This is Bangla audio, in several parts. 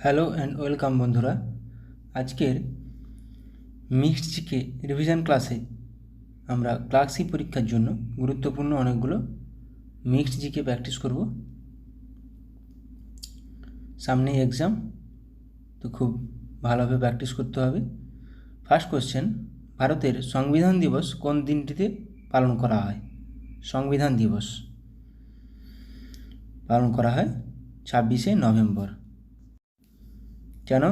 হ্যালো অ্যান্ড ওয়েলকাম বন্ধুরা। আজকের মিক্সড জিকে রিভিশন ক্লাসে আমরা ক্লাস সি পরীক্ষার জন্য গুরুত্বপূর্ণ অনেকগুলো মিক্সড জিকে প্র্যাকটিস করব। সামনেই এক্সাম, তো খুব ভালোভাবে প্র্যাকটিস করতে হবে। ফার্স্ট কোশ্চেন, ভারতের সংবিধান দিবস কোন দিনটিতে পালন করা হয়? সংবিধান দিবস পালন করা হয় 26শে নভেম্বর। কেন?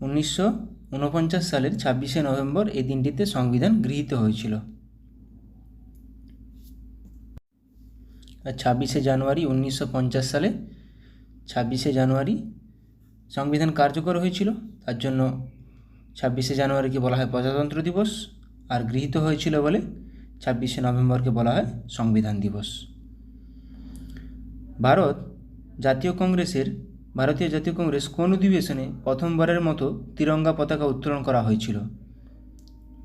1949 সালের 26শে নভেম্বর এই দিনটিতে সংবিধান গৃহীত হয়েছিল। আর 26শে জানুয়ারি 1950 সালে 26শে জানুয়ারি সংবিধান কার্যকর হয়েছিল, তার জন্য 26শে জানুয়ারিকে বলা হয় প্রজাতন্ত্র দিবস, আর গৃহীত হয়েছিল বলে 26শে নভেম্বরকে বলা হয় সংবিধান দিবস। ভারতীয় জাতীয় কংগ্রেস কোন অধিবেশনে প্রথমবারের মতো তিরঙ্গা পতাকা উত্তোলন করা হয়েছিল?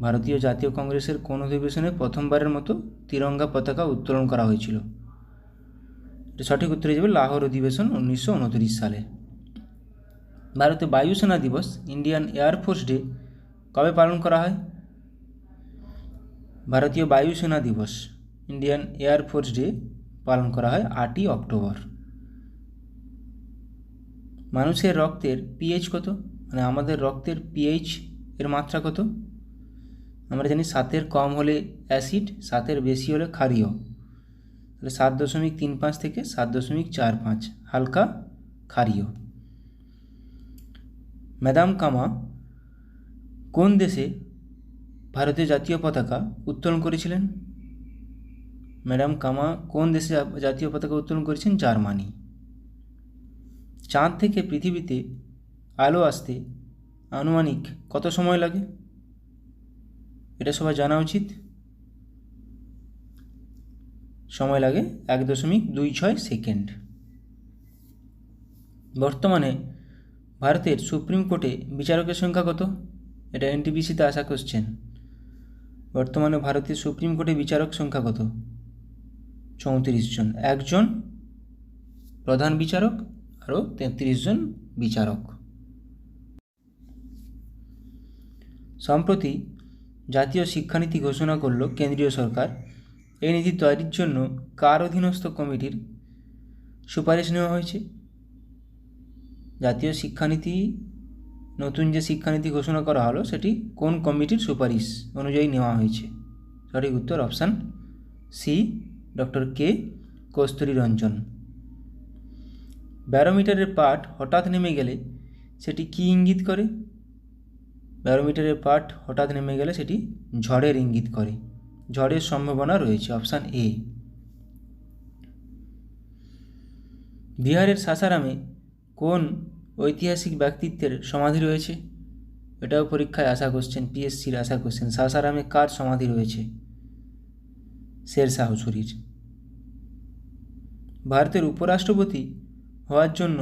ভারতীয় জাতীয় কংগ্রেসের কোন অধিবেশনে প্রথমবারের মতো তিরঙ্গা পতাকা উত্তোলন করা হয়েছিল? সঠিক উত্তর হয়ে যাবে লাহোর অধিবেশন 1929 সালে। ভারতে বায়ুসেনা দিবস ইন্ডিয়ান এয়ারফোর্স ডে কবে পালন করা হয়? ভারতীয় বায়ুসেনা দিবস ইন্ডিয়ান এয়ারফোর্স ডে পালন করা হয় 8ই অক্টোবর। মানুষের রক্তের পিএইচ কত? মানে আমাদের রক্তের পিএইচ এর মাত্রা কত? আমরা জানি 7-এর কম হলে অ্যাসিড, 7-এর বেশি হলে ক্ষারীয়। তাহলে 7.35 থেকে 7.45 হালকা ক্ষারীয়। ম্যাডাম কামা কোন দেশে ভারতীয় জাতীয় পতাকা উত্তোলন করেছিলেন? ম্যাডাম কামা কোন দেশে জাতীয় পতাকা উত্তোলন করেছেন? জার্মানি। চাঁদ থেকে পৃথিবীতে আলো আসতে আনুমানিক কত সময় লাগে? এটা সবাই জানা উচিত। সময় লাগে 1.26 সেকেন্ড। বর্তমানে ভারতের সুপ্রিম কোর্টে বিচারকের সংখ্যা কত? এটা এনটিপিসিতে আসা কোশ্চেন। বর্তমানে ভারতের সুপ্রিম কোর্টে বিচারক সংখ্যা কত? 34 জন। একজন প্রধান বিচারক আরও 33 জন বিচারক। সম্প্রতি জাতীয় শিক্ষানীতি ঘোষণা করল কেন্দ্রীয় সরকার। এই নীতি তৈরির জন্য কার অধীনস্থ কমিটির সুপারিশ নেওয়া হয়েছে? জাতীয় শিক্ষানীতি, নতুন যে শিক্ষানীতি ঘোষণা করা হলো সেটি কোন কমিটির সুপারিশ অনুযায়ী নেওয়া হয়েছে? সঠিক উত্তর অপশান সি, ডক্টর কে কস্তুরী রঞ্জন। ব্যারোমিটারের পাঠ হঠাৎ নেমে গেলে সেটি কী ইঙ্গিত করে? ব্যারোমিটারের পাঠ হঠাৎ নেমে গেলে সেটি ঝড়ের ইঙ্গিত করে। ঝড়ের সম্ভাবনা রয়েছে, অপশান এ। বিহারের সাসারামে কোন ঐতিহাসিক ব্যক্তিত্বের সমাধি রয়েছে? এটাও পরীক্ষায় আসা কোশ্চেন, পিএসসির আসা কোশ্চেন। সাসারামে কার সমাধি রয়েছে? শেরশাহ সূরির। ভারতের উপরাষ্ট্রপতি হওয়ার জন্য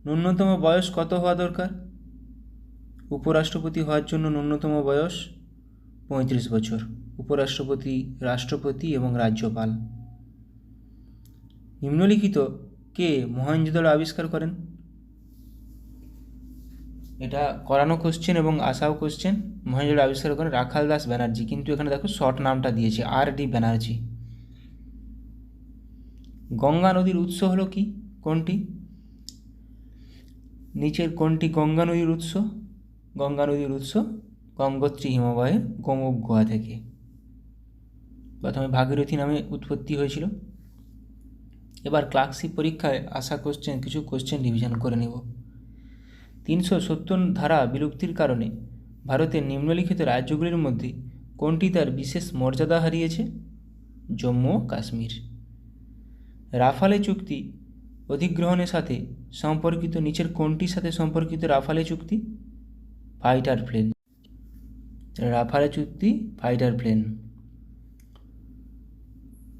ন্যূনতম বয়স কত হওয়া দরকার? উপরাষ্ট্রপতি হওয়ার জন্য ন্যূনতম বয়স 35 বছর। উপরাষ্ট্রপতি, রাষ্ট্রপতি এবং রাজ্যপাল। নিম্নলিখিত কে মহেঞ্জোদারো আবিষ্কার করেন? এটা করানো কোশ্চেন এবং আসাও কোশ্চেন। মহেঞ্জোদারো আবিষ্কার করেন রাখাল দাস ব্যানার্জি, কিন্তু এখানে দেখো শর্ট নামটা দিয়েছে আর.ডি. ব্যানার্জি। গঙ্গা নদীর উৎস হলো কি? কোনটি? নিচের কোনটি গঙ্গা নদীর উৎস? গঙ্গা নদীর উৎস গঙ্গোত্রী হিমবাহের গোমুখ গুহা থেকে। প্রথমে ভাগীরথী নামে উৎপত্তি হয়েছিল। এবার ক্লাস সি পরীক্ষায় আসা কোশ্চেন, কিছু কোশ্চেন রিভিশন করে নেব। 370 ধারা বিলুপ্তির কারণে ভারতের নিম্নলিখিত রাজ্যগুলির মধ্যে কোনটি তার বিশেষ মর্যাদা হারিয়েছে? জম্মু ও কাশ্মীর। রাফালে চুক্তি অধিগ্রহণের সাথে সম্পর্কিত নিচের কোনটির সাথে সম্পর্কিত রাফালে চুক্তি? Fighter plane. রাফালে চুক্তি ফাইটার প্লেন।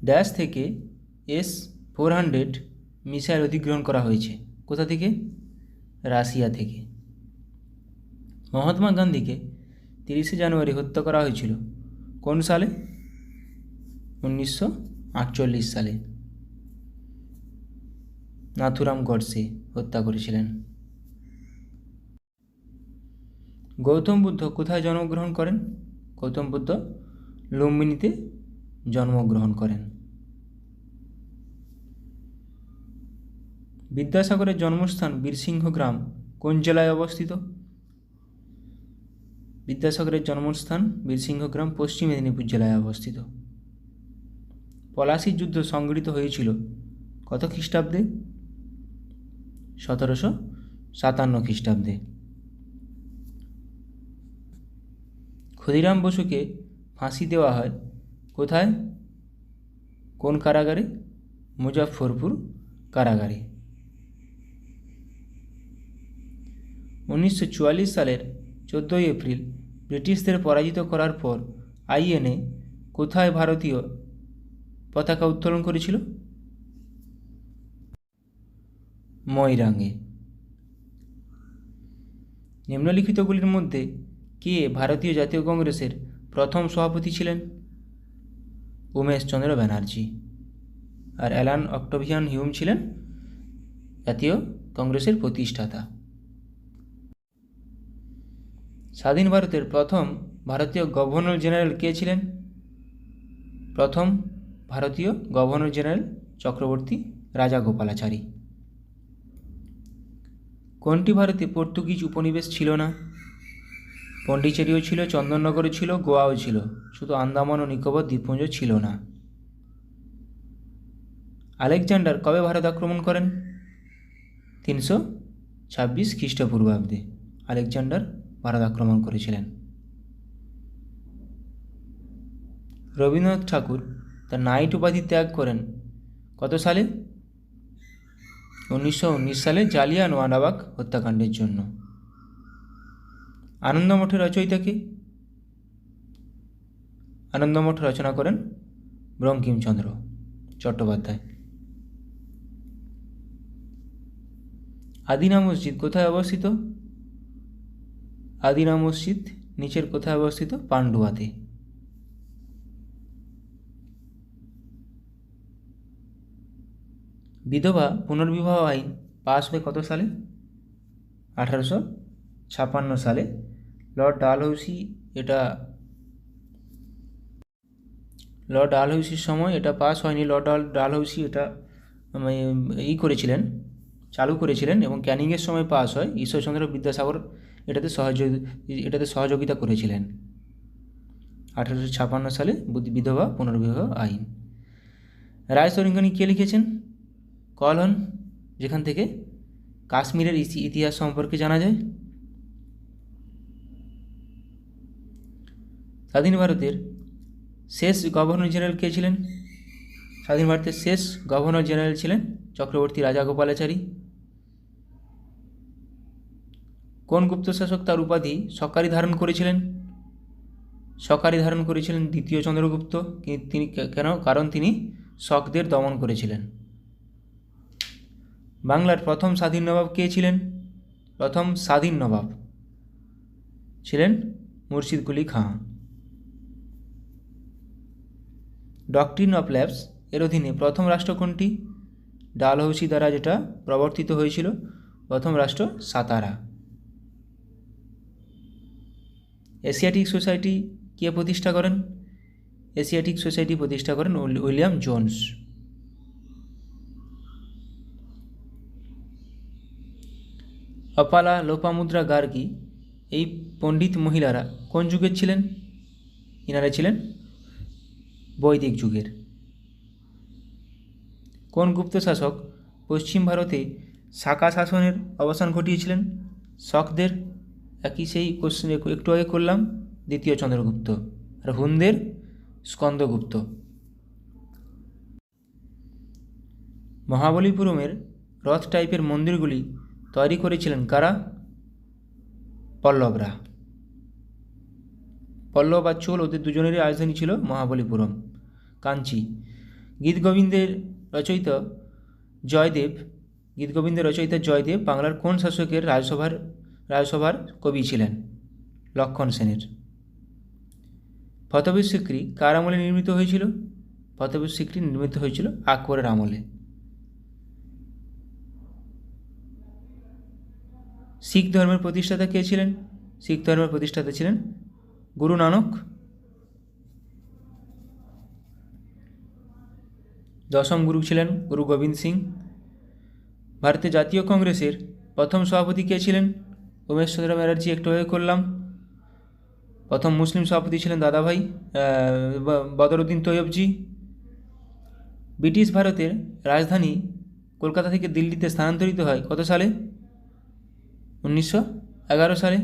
ড্যাশ থেকে S-400 মিসাইল অধিগ্রহণ করা হয়েছে। কোথা থেকে? রাশিয়া থেকে। মহাত্মা গান্ধীকে 30শে জানুয়ারি হত্যা করা হয়েছিল কোন সালে? 1948 সালে। নাথুরাম গডসে হত্যা করেছিলেন। গৌতম বুদ্ধ কোথায় জন্মগ্রহণ করেন? গৌতম বুদ্ধ লুম্বিনীতে জন্মগ্রহণ করেন। বিদ্যাসাগরের জন্মস্থান বীরসিংহ গ্রাম কোন জেলায় অবস্থিত? বিদ্যাসাগরের জন্মস্থান বীরসিংহ গ্রাম পশ্চিম মেদিনীপুর জেলায় অবস্থিত। পলাশীর যুদ্ধ সংঘটিত হয়েছিল কত খ্রিস্টাব্দে? 1757 খ্রিস্টাব্দে। ক্ষুদিরাম বসুকে ফাঁসি দেওয়া হয় কোথায়? কোন কারাগারে? মুজাফফরপুর কারাগারে। 1944 সালের 14 এপ্রিল ব্রিটিশদের পরাজিত করার পর আইএনএ কোথায় ভারতীয় পতাকা উত্তোলন করেছিল? ময়রাঙে। নিম্নলিখিতগুলির মধ্যে কে ভারতীয় জাতীয় কংগ্রেসের প্রথম সভাপতি ছিলেন? উমেশচন্দ্র ব্যানার্জি। আর অ্যালান অক্টাভিয়ান হিউম ছিলেন জাতীয় কংগ্রেসের প্রতিষ্ঠাতা। স্বাধীন ভারতের প্রথম ভারতীয় গভর্নর জেনারেল কে ছিলেন? প্রথম ভারতীয় গভর্নর জেনারেল চক্রবর্তী রাজাগোপালাচারী। কোনটি ভারতে পর্তুগিজ উপনিবেশ ছিল না? পন্ডিচেরিও ছিল, চন্দননগরও ছিল, গোয়াও ছিল, শুধু আন্দামান ও নিকোবর দ্বীপপুঞ্জ ছিল না। আলেকজান্ডার কবে ভারত আক্রমণ করেন? 326 খ্রিস্টপূর্বাব্দে আলেকজান্ডার ভারত আক্রমণ করেছিলেন। রবীন্দ্রনাথ ঠাকুর তার নাইট উপাধি ত্যাগ করেন কত সালে? 1919 সালে জালিয়ানওয়ালাবাগ হত্যাকাণ্ডের জন্য। আনন্দমঠের রচয়িতা কে? আনন্দমঠ রচনা করেন বঙ্কিমচন্দ্র চট্টোপাধ্যায়। আদিনা মসজিদ কোথায় অবস্থিত? আদিনা মসজিদ নিচের কোথায় অবস্থিত? পান্ডুয়াতে। বিধবা পুনর্বিবাহ আইন পাস হয় কত সালে? 1856 সালে। লর্ড ডালহৌসির সময় এটা পাস হয়নি। লর্ড ডালহৌসি এটা চালু করেছিলেন এবং ক্যানিংয়ের সময় পাস হয়। ঈশ্বরচন্দ্র বিদ্যাসাগর এটাতে সহযোগিতা করেছিলেন। 1856 সালে বিধবা পুনর্বিবাহ আইন। রায়সরিঙ্গনী কে লিখেছেন? কলহন, যেখান থেকে কাশ্মীরের ইতিহাস সম্পর্কে জানা যায়। স্বাধীন ভারতের শেষ গভর্নর জেনারেল কে ছিলেন? স্বাধীন ভারতের শেষ গভর্নর জেনারেল ছিলেন চক্রবর্তী রাজাগোপালাচারী। কোন গুপ্ত শাসক তার উপাধি সকারি ধারণ করেছিলেন? সকারি ধারণ করেছিলেন দ্বিতীয় চন্দ্রগুপ্ত। তিনি কেন? কারণ তিনি শকদের দমন করেছিলেন। বাংলার প্রথম স্বাধীন নবাব কে ছিলেন? প্রথম স্বাধীন নবাব ছিলেন Murshid Quli Khan. Doctrine of lapse এর অধীনে প্রথম রাষ্ট্র কোনটি? ডালহৌসি দ্বারা যেটা প্রবর্তিত হয়েছিল, প্রথম রাষ্ট্র সাতারা। এশিয়াটিক সোসাইটি কে প্রতিষ্ঠা করেন? এশিয়াটিক সোসাইটি প্রতিষ্ঠা করেন উইলিয়াম জোন্স। অপালা, লোপামুদ্রা গার্গী এই পণ্ডিত মহিলারা কোন যুগের ছিলেন? ইনারা ছিলেন বৈদিক যুগের। কোন গুপ্ত শাসক পশ্চিম ভারতে শাকা শাসনের অবসান ঘটিয়েছিলেন? শকদের। একই সেই কোশ্চেন একটু আগে করলাম, দ্বিতীয় চন্দ্রগুপ্ত। আর হুনদের স্কন্দগুপ্ত। মহাবলীপুরমের রথ টাইপের মন্দিরগুলি তৈরি করেছিলেন কারা? পল্লবরা। পল্লব আর চোল ওদের দুজনেরই রাজধানী ছিল মহাবলীপুরম, কাঞ্চি। গীতগোবিন্দের রচয়িতা জয়দেব বাংলার কোন শাসকের রাজসভার কবি ছিলেন? লক্ষণ সেনের। ফতেপুর সিক্রি কার আমলে নির্মিত হয়েছিল? ফতেপুর সিক্রি নির্মিত হয়েছিল আকবরের আমলে। শিখ ধর্মের প্রতিষ্ঠাতা কে ছিলেন? শিখ ধর্মের প্রতিষ্ঠাতা ছিলেন গুরু নানক। দশম গুরু ছিলেন গুরু গোবিন্দ সিং। ভারতের জাতীয় কংগ্রেসের প্রথম সভাপতি কে ছিলেন? উমেশ চন্দ্র ব্যানার্জি একটু আগে করলাম। প্রথম মুসলিম সভাপতি ছিলেন দাদাভাই বদরুদ্দিন তৈয়বজি। ব্রিটিশ ভারতের রাজধানী কলকাতা থেকে দিল্লিতে স্থানান্তরিত হয় কত সালে? 1911 সালে।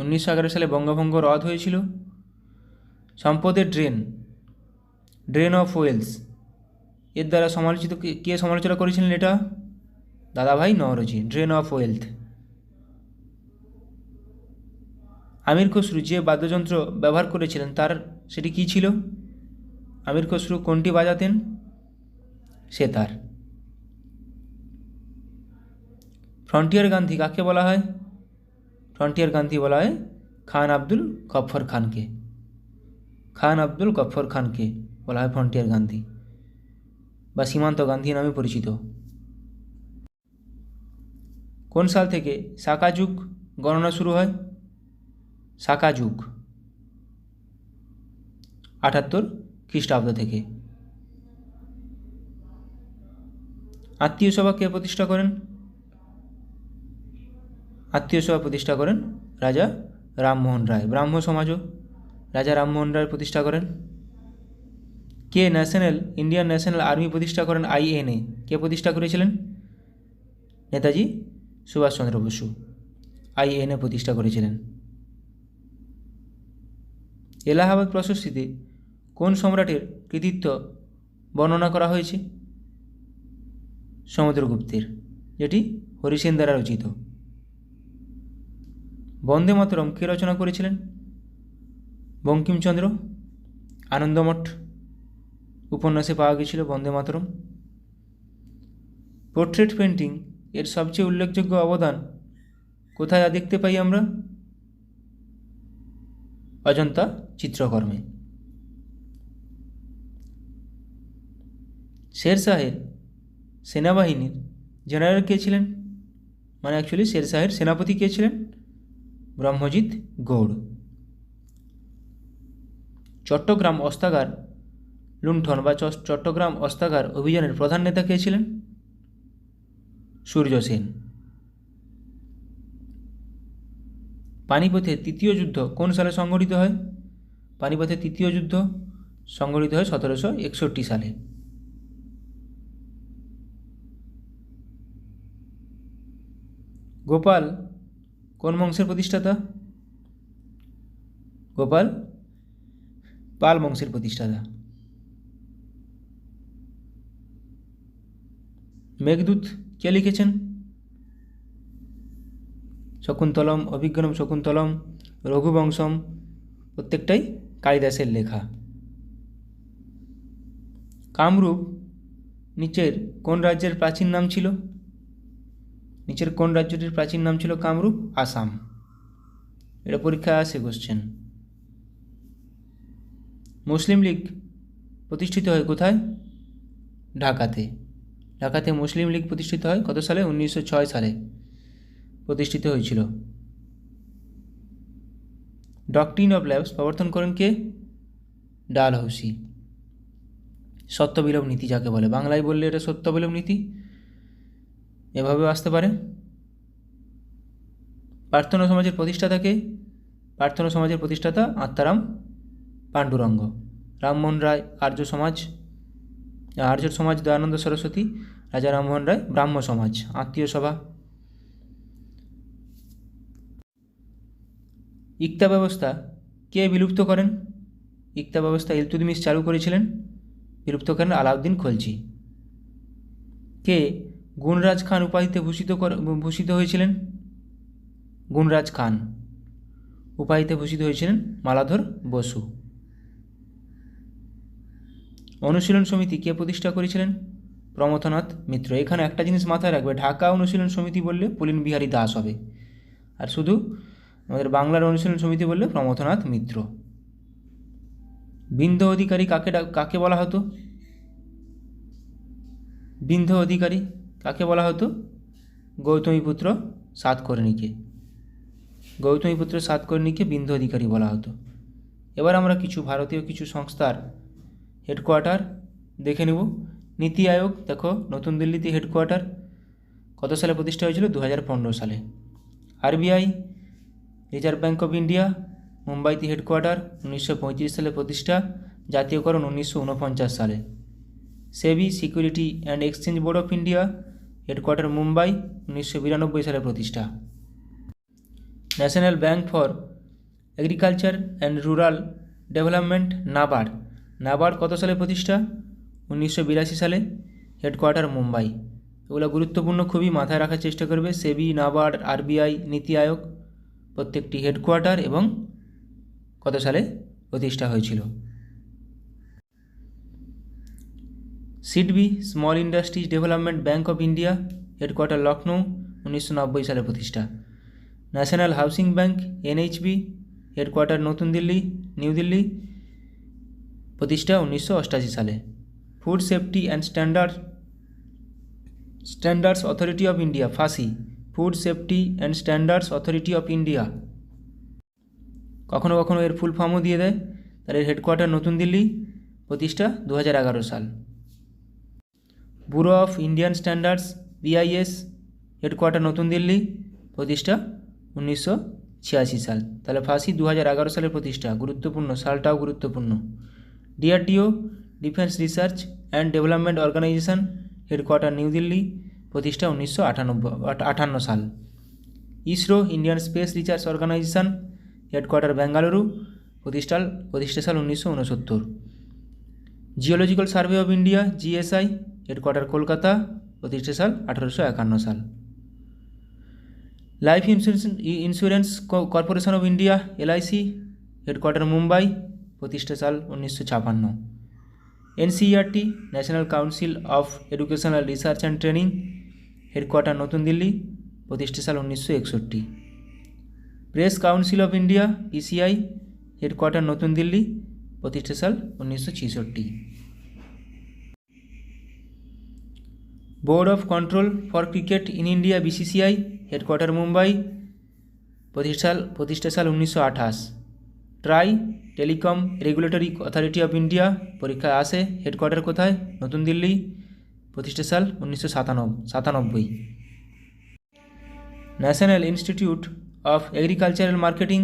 1911 সালে বঙ্গভঙ্গ রদ হয়েছিল। সম্পদের ড্রেন অফ ওয়েলস এর দ্বারা সমালোচিত কে সমালোচনা করেছিলেন এটা? দাদাভাই নওরোজি, ড্রেন অফ ওয়েলথ। আমির খসরু যে বাদ্যযন্ত্র ব্যবহার করেছিলেন সেটি কী ছিল? আমির খসরু কোনটি বাজাতেন? সেতার। ফ্রন্টিয়ার গান্ধী কাকে বলা হয়? ফ্রন্টিয়ার গান্ধী বলা হয় খান আব্দুল গফর খানকে। খান আব্দুল গফর খানকে বলা হয় ফ্রন্টিয়ার গান্ধী বা সীমান্ত গান্ধী নামে পরিচিত। কোন সাল থেকে সাকা যুগ গণনা শুরু হয়? সাকা যুগ 78 খ্রিস্টাব্দ থেকে। আত্মীয় সভা কে প্রতিষ্ঠা করেন? আত্মীয় সভা প্রতিষ্ঠা করেন রাজা রামমোহন রায়। ব্রাহ্ম সমাজও রাজা রামমোহন রায় প্রতিষ্ঠা করেন। কে ইন্ডিয়ান ন্যাশনাল আর্মি প্রতিষ্ঠা করেন? INA কে প্রতিষ্ঠা করেছিলেন? নেতাজি সুভাষচন্দ্র বসু INA প্রতিষ্ঠা করেছিলেন। এলাহাবাদ প্রশস্তিতে কোন সম্রাটের কৃতিত্ব বর্ণনা করা হয়েছে? সমুদ্রগুপ্তের, যেটি হরিসেন দ্বারা রচিত। বন্দে মাতরম কে রচনা করেছিলেন? বঙ্কিমচন্দ্র। আনন্দমঠ উপন্যাসে পাওয়া গেছিল বন্দে মাতরম। পোর্ট্রেট পেন্টিং এর সবচেয়ে উল্লেখযোগ্য অবদান কোথায় দেখতে পাই আমরা? অজন্তা চিত্রকর্মে। শেরশাহের সেনাবাহিনীর জেনারেল কে ছিলেন? অ্যাকচুয়ালি শেরশাহের সেনাপতি কে ছিলেন? ব্রহ্মজিৎ গৌড়। চট্টগ্রাম অস্ত্রাগার লুণ্ঠন বা চট্টগ্রাম অস্ত্রাগার অভিযানের প্রধান নেতা কে ছিলেন? সূর্য সেন। পানিপথের তৃতীয় যুদ্ধ কোন সালে সংঘটিত হয়? পানিপথের তৃতীয় যুদ্ধ সংঘটিত হয় 1761 সালে। গোপাল কোন বংশের প্রতিষ্ঠাতা? গোপাল পাল বংশের প্রতিষ্ঠাতা। মেঘদূত কে লিখেছেন? শকুন্তলম, অভিজ্ঞানম শকুন্তলম, রঘুবংশম প্রত্যেকটাই কালিদাসের লেখা। কামরূপ নিচের কোন রাজ্যের প্রাচীন নাম ছিল? নিচের কোন রাজ্যটির প্রাচীন নাম ছিল কামরূপ? আসাম। এটা পরীক্ষায় আসে কোশ্চেন। মুসলিম লীগ প্রতিষ্ঠিত হয় কোথায়? ঢাকাতে। ঢাকাতে মুসলিম লীগ প্রতিষ্ঠিত হয় কত সালে? 1906 সালে প্রতিষ্ঠিত হয়েছিল। ডকট্রিন অফ ল্যাবস প্রবর্তন করেন কে? ডালহৌসি। সত্যবিলোপ নীতি যাকে বলে, বাংলায় বললে এটা সত্যবিলোপ নীতি, এভাবেও আসতে পারে। প্রার্থনা সমাজের প্রতিষ্ঠাতা কে? প্রার্থনা সমাজের প্রতিষ্ঠাতা আত্মারাম পাণ্ডুরঙ্গ। রামমোহন রায় আর্য সমাজ দয়ানন্দ সরস্বতী, রাজা রামমোহন রায় ব্রাহ্ম সমাজ। আত্মীয় সভা। ইকতা ব্যবস্থা কে বিলুপ্ত করেন? ইকতা ব্যবস্থা ইলতুৎমিশ চালু করেছিলেন, বিলুপ্ত করেন আলাউদ্দিন খলজি। কে গুণরাজ খান উপাধিতে ভূষিত হয়েছিলেন? গুণরাজ খান উপাধিতে ভূষিত হয়েছিলেন মালাধর বসু। অনুশীলন সমিতি কে প্রতিষ্ঠা করেছিলেন? প্রমথনাথ মিত্র। এখানে একটা জিনিস মাথায় রাখবে, ঢাকা অনুশীলন সমিতি বললে পুলিন বিহারী দাস হবে, আর শুধু আমাদের বাংলার অনুশীলন সমিতি বললে প্রমথনাথ মিত্র। বিন্ধ্য অধিকারী কাকে বলা হতো? বিন্ধ্য অধিকারী কাকে বলা হতো? গৌতমীপুত্র সাতকর্ণীকে। গৌতমীপুত্র সাতকর্ণীকে বিন্দু অধিকারী বলা হতো। এবার আমরা কিছু ভারতীয় কিছু সংস্থার হেডকোয়ার্টার দেখে নেব। নীতি আয়োগ দেখো নতুন দিল্লিতে হেডকোয়ার্টার, কত সালে প্রতিষ্ঠা হয়েছিল? 2015 সালে। RBI reserve bank of India মুম্বাইতে হেডকোয়ার্টার, 1935 সালে প্রতিষ্ঠা, জাতীয়করণ 1949 সালে। SEBI security and exchange board of India headquarter Mumbai, 1992 সালে প্রতিষ্ঠা। National bank for agriculture and rural development NABARD, NABARD কত সালে প্রতিষ্ঠা? 1982 সালে, হেডকোয়ার্টার মুম্বাই। এগুলো গুরুত্বপূর্ণ, খুবই মাথায় রাখার চেষ্টা করবে। সেবি, নাবার্ড, আরবিআই, নীতি আয়োগ প্রত্যেকটি হেডকোয়ার্টার এবং কত সালে প্রতিষ্ঠা হয়েছিল। SIDBI small industries development bank of India headquarter Lucknow, 1990 সালে প্রতিষ্ঠা। National housing bank NHB headquarter নতুন দিল্লি, নিউ দিল্লি, প্রতিষ্ঠা 1988 সালে। Food safety and standards authority of India fussy, food safety and standards authority of India, কখনো কখনো এর ফুল ফর্মও দিয়ে দেয়। তার এর হেডকোয়ার্টার নতুন দিল্লি, প্রতিষ্ঠা 2011 সাল। Bureau of Indian standards BIS headquarter নতুন দিল্লি, প্রতিষ্ঠা 1986 সাল। তাহলে ফাঁসি 2011 সালের প্রতিষ্ঠা, গুরুত্বপূর্ণ, সালটাও গুরুত্বপূর্ণ। DRDO defence research and development organisation headquarter New Delhi, প্রতিষ্ঠা 1958 সাল। ISRO Indian space research organisation headquarter Bengaluru, প্রতিষ্ঠা সাল 1969। Geological survey of India GSI headquarter Kolkata, প্রতিষ্ঠা সাল 1851 সাল। Life insurance corporation of India LIC headquarter Mumbai, প্রতিষ্ঠা সাল 1956। NCERT national council of educational research and training headquarter নতুন দিল্লি, প্রতিষ্ঠা সাল 1961। Press council of India PCI headquarter নতুন দিল্লি, প্রতিষ্ঠা সাল 1966। Board of control for cricket in India BCCI headquarter Mumbai, প্রতিষ্ঠা সাল 1928। TRAI telecom regulatory authority of India পরীক্ষায় আসে, হেডকোয়ার্টার কোথায়? নতুন দিল্লি, প্রতিষ্ঠা সাল 1997। National institute of agricultural marketing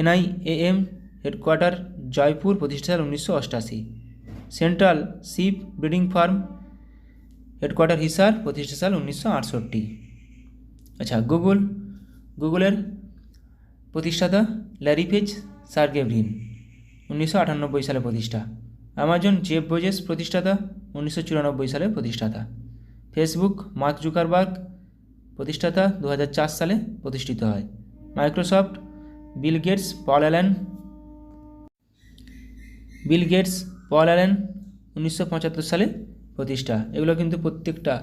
NIAM headquarter Jaipur, প্রতিষ্ঠা সাল 1988। Central sheep breeding farm headquarter Hisar, প্রতিষ্ঠা সাল 1968। আচ্ছা, গুগলের প্রতিষ্ঠাতা ল্যারি পেজ সার্গেভরিন, 1998 সালে প্রতিষ্ঠা। অ্যামাজন জেফ বেজোস প্রতিষ্ঠাতা, 1994 সালে প্রতিষ্ঠাতা। ফেসবুক মার্ক জুকারবার্গ প্রতিষ্ঠাতা, 2004 সালে প্রতিষ্ঠিত হয়। Microsoft Bill Gates Paul Allen 1975 সালে প্রতিষ্ঠা। এগুলো কিন্তু প্রত্যেকটা,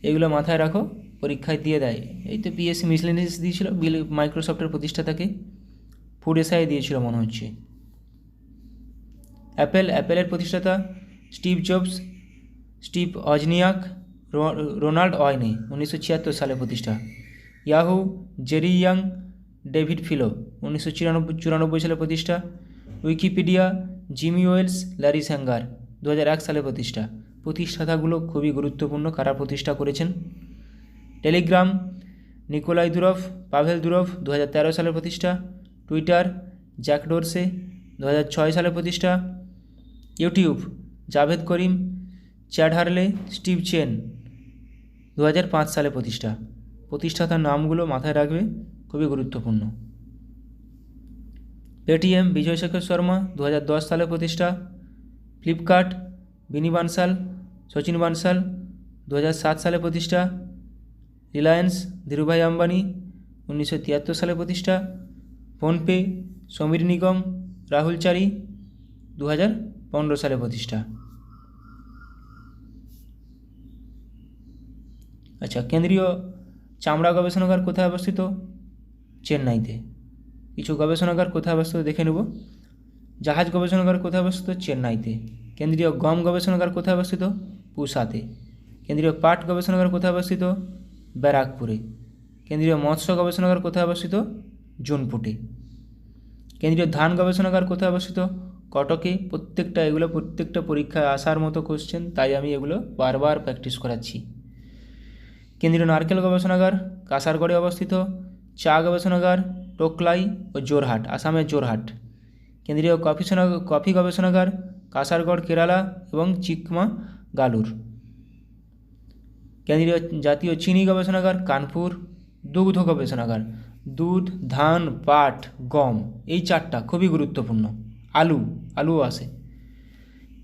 এগুলো মাথায় রাখো, পরীক্ষায় দিয়ে দেয়। এই তো পিএসসি মিসলেনিয়াস দিয়েছিল, মাইক্রোসফটের প্রতিষ্ঠাতাকে। ফুড এসআই দিয়েছিল মনে হচ্ছে। অ্যাপেলের প্রতিষ্ঠাতা Steve Jobs, Steve Wozniak, Ronald Wayne, 1976 সালে প্রতিষ্ঠা। Yahoo Jerry Yang, David Filo, 1994 সালে প্রতিষ্ঠা। Wikipedia Jimmy Wales, Larry Sanger, 2001 সালে প্রতিষ্ঠা। প্রতিষ্ঠাতাগুলো খুবই গুরুত্বপূর্ণ, কারা প্রতিষ্ঠা করেছেন। Telegram Nikolai Durov, Pavel Durov, 2013 সালে প্রতিষ্ঠা। টুইটার জ্যাক ডোরসে, 2006 সালে প্রতিষ্ঠা। YouTube Jawed Karim, Chad Hurley, Steve Chen, 2005 সালে প্রতিষ্ঠা। প্রতিষ্ঠাতার নামগুলো মাথায় রাখবে, খুবই গুরুত্বপূর্ণ। পেটিএম বিজয় শেখর শর্মা, 2010 সালে প্রতিষ্ঠা। ফ্লিপকার্ট বিনি বানসাল, সচিন বানসাল, 2007 সালে প্রতিষ্ঠা। রিলায়েন্স ধীরুভাই আম্বানি, 1973 সালে প্রতিষ্ঠা। ফোনপে সমীর নিগম, রাহুল চারি, 2015 সালে প্রতিষ্ঠা। আচ্ছা, কেন্দ্রীয় চামড়া গবেষণাগার কোথায় অবস্থিত? চেন্নাইতে। কিছু গবেষণাগার কোথায় অবস্থিত দেখে নেব। জাহাজ গবেষণাগার কোথায় অবস্থিত? চেন্নাইতে। কেন্দ্রীয় গম গবেষণাগার কোথায় অবস্থিত? পুসাতে। কেন্দ্রীয় পাট গবেষণাগার কোথায় অবস্থিত? ব্যারাকপুরে। কেন্দ্রীয় মৎস্য গবেষণাগার কোথায় অবস্থিত? জোনপুটে। কেন্দ্রীয় ধান গবেষণাগার কোথায় অবস্থিত? কটকে। প্রত্যেকটা পরীক্ষায় আসার মতো কোশ্চেন, তাই আমি এগুলো বারবার প্র্যাকটিস করাচ্ছি। কেন্দ্রীয় নারকেল গবেষণাগার কাসারগড়ে অবস্থিত। চা গবেষণাগার টোকলাই ও জোরহাট, আসামের জোরহাট। কেন্দ্রীয় কফি গবেষণাগার কাসারগড় কেরালা এবং চিকমাগালুর। কেন্দ্রীয় জাতীয় চিনি গবেষণাগার কানপুর। দুগ্ধ গবেষণাগার দুধ, ধান, পাট, গম, এই চারটা খুবই গুরুত্বপূর্ণ। আলুও আসে।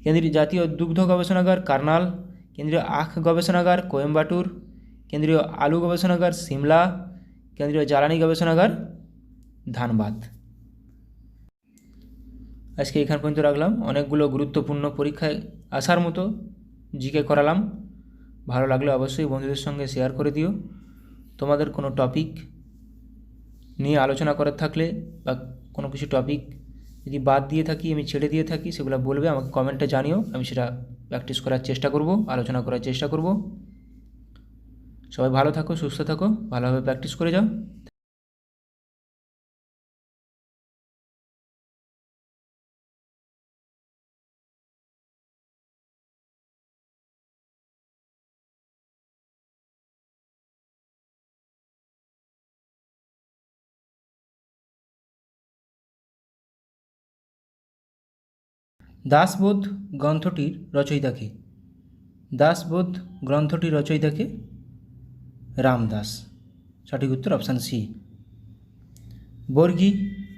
কেন্দ্রীয় জাতীয় দুগ্ধ গবেষণাগার কার্নাল। কেন্দ্রীয় আখ গবেষণাগার কোয়েম্বাটুর। কেন্দ্রীয় আলু গবেষণাগার সিমলা। কেন্দ্রীয় জ্বালানি গবেষণাগার ধানবাদ। আজকে এখান পর্যন্ত রাখলাম। অনেকগুলো গুরুত্বপূর্ণ পরীক্ষায় আসার মতো জিকে করালাম। ভালো লাগলে অবশ্যই বন্ধুদের সঙ্গে শেয়ার করে দিও। তোমাদের কোনো টপিক নিয়ে আলোচনা করার থাকলে বা কোনো কিছু টপিক যদি বাদ দিয়ে থাকি, আমি ছেড়ে দিয়ে থাকি, সেগুলো বলবে, আমাকে কমেন্টে জানিও। আমি সেটা প্র্যাকটিস করার চেষ্টা করব, আলোচনা করার চেষ্টা করব। সবাই ভালো থাকো, সুস্থ থাকো, ভালোভাবে প্র্যাকটিস করে যাও। দাসবোধ গ্রন্থটির রচয়িতা কে? দাসবোধ গ্রন্থটির রচয়িতা কে? রামদাস। সঠিক উত্তর অপশান সি। বর্গী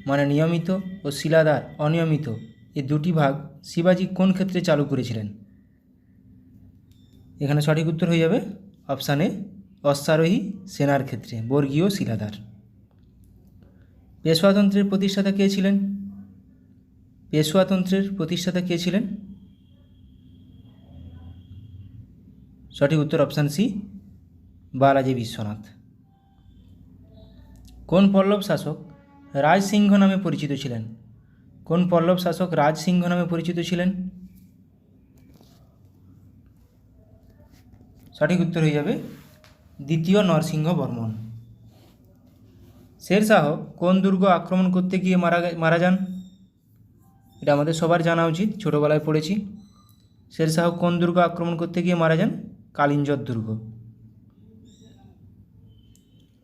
মানে নিয়মিত ও শিলাদার অনিয়মিত, এই দুটি ভাগ শিবাজি কোন ক্ষেত্রে চালু করেছিলেন? এখানে সঠিক উত্তর হয়ে যাবে অপশান এ, অশ্বারোহী সেনার ক্ষেত্রে, বর্গীয় শিলাদার। পেশওয়াতন্ত্রের প্রতিষ্ঠাতা কে ছিলেন? পেশওয়াতন্ত্রের প্রতিষ্ঠাতা কে ছিলেন? সঠিক উত্তর অপশান সি, বালাজি বিশ্বনাথ। কোন পল্লব শাসক রাজসিংহ নামে পরিচিত ছিলেন? কোন পল্লব শাসক রাজসিংহ নামে পরিচিত ছিলেন? সঠিক উত্তর হয়ে যাবে দ্বিতীয় নরসিংহ বর্মন। শেরশাহ কোন দুর্গ আক্রমণ করতে গিয়ে মারা যান? এটা আমাদের সবার জানা উচিত, ছোটোবেলায় পড়েছি। শেরশাহ কোন দুর্গ আক্রমণ করতে গিয়ে মারা যান? কালিঞ্জর দুর্গ।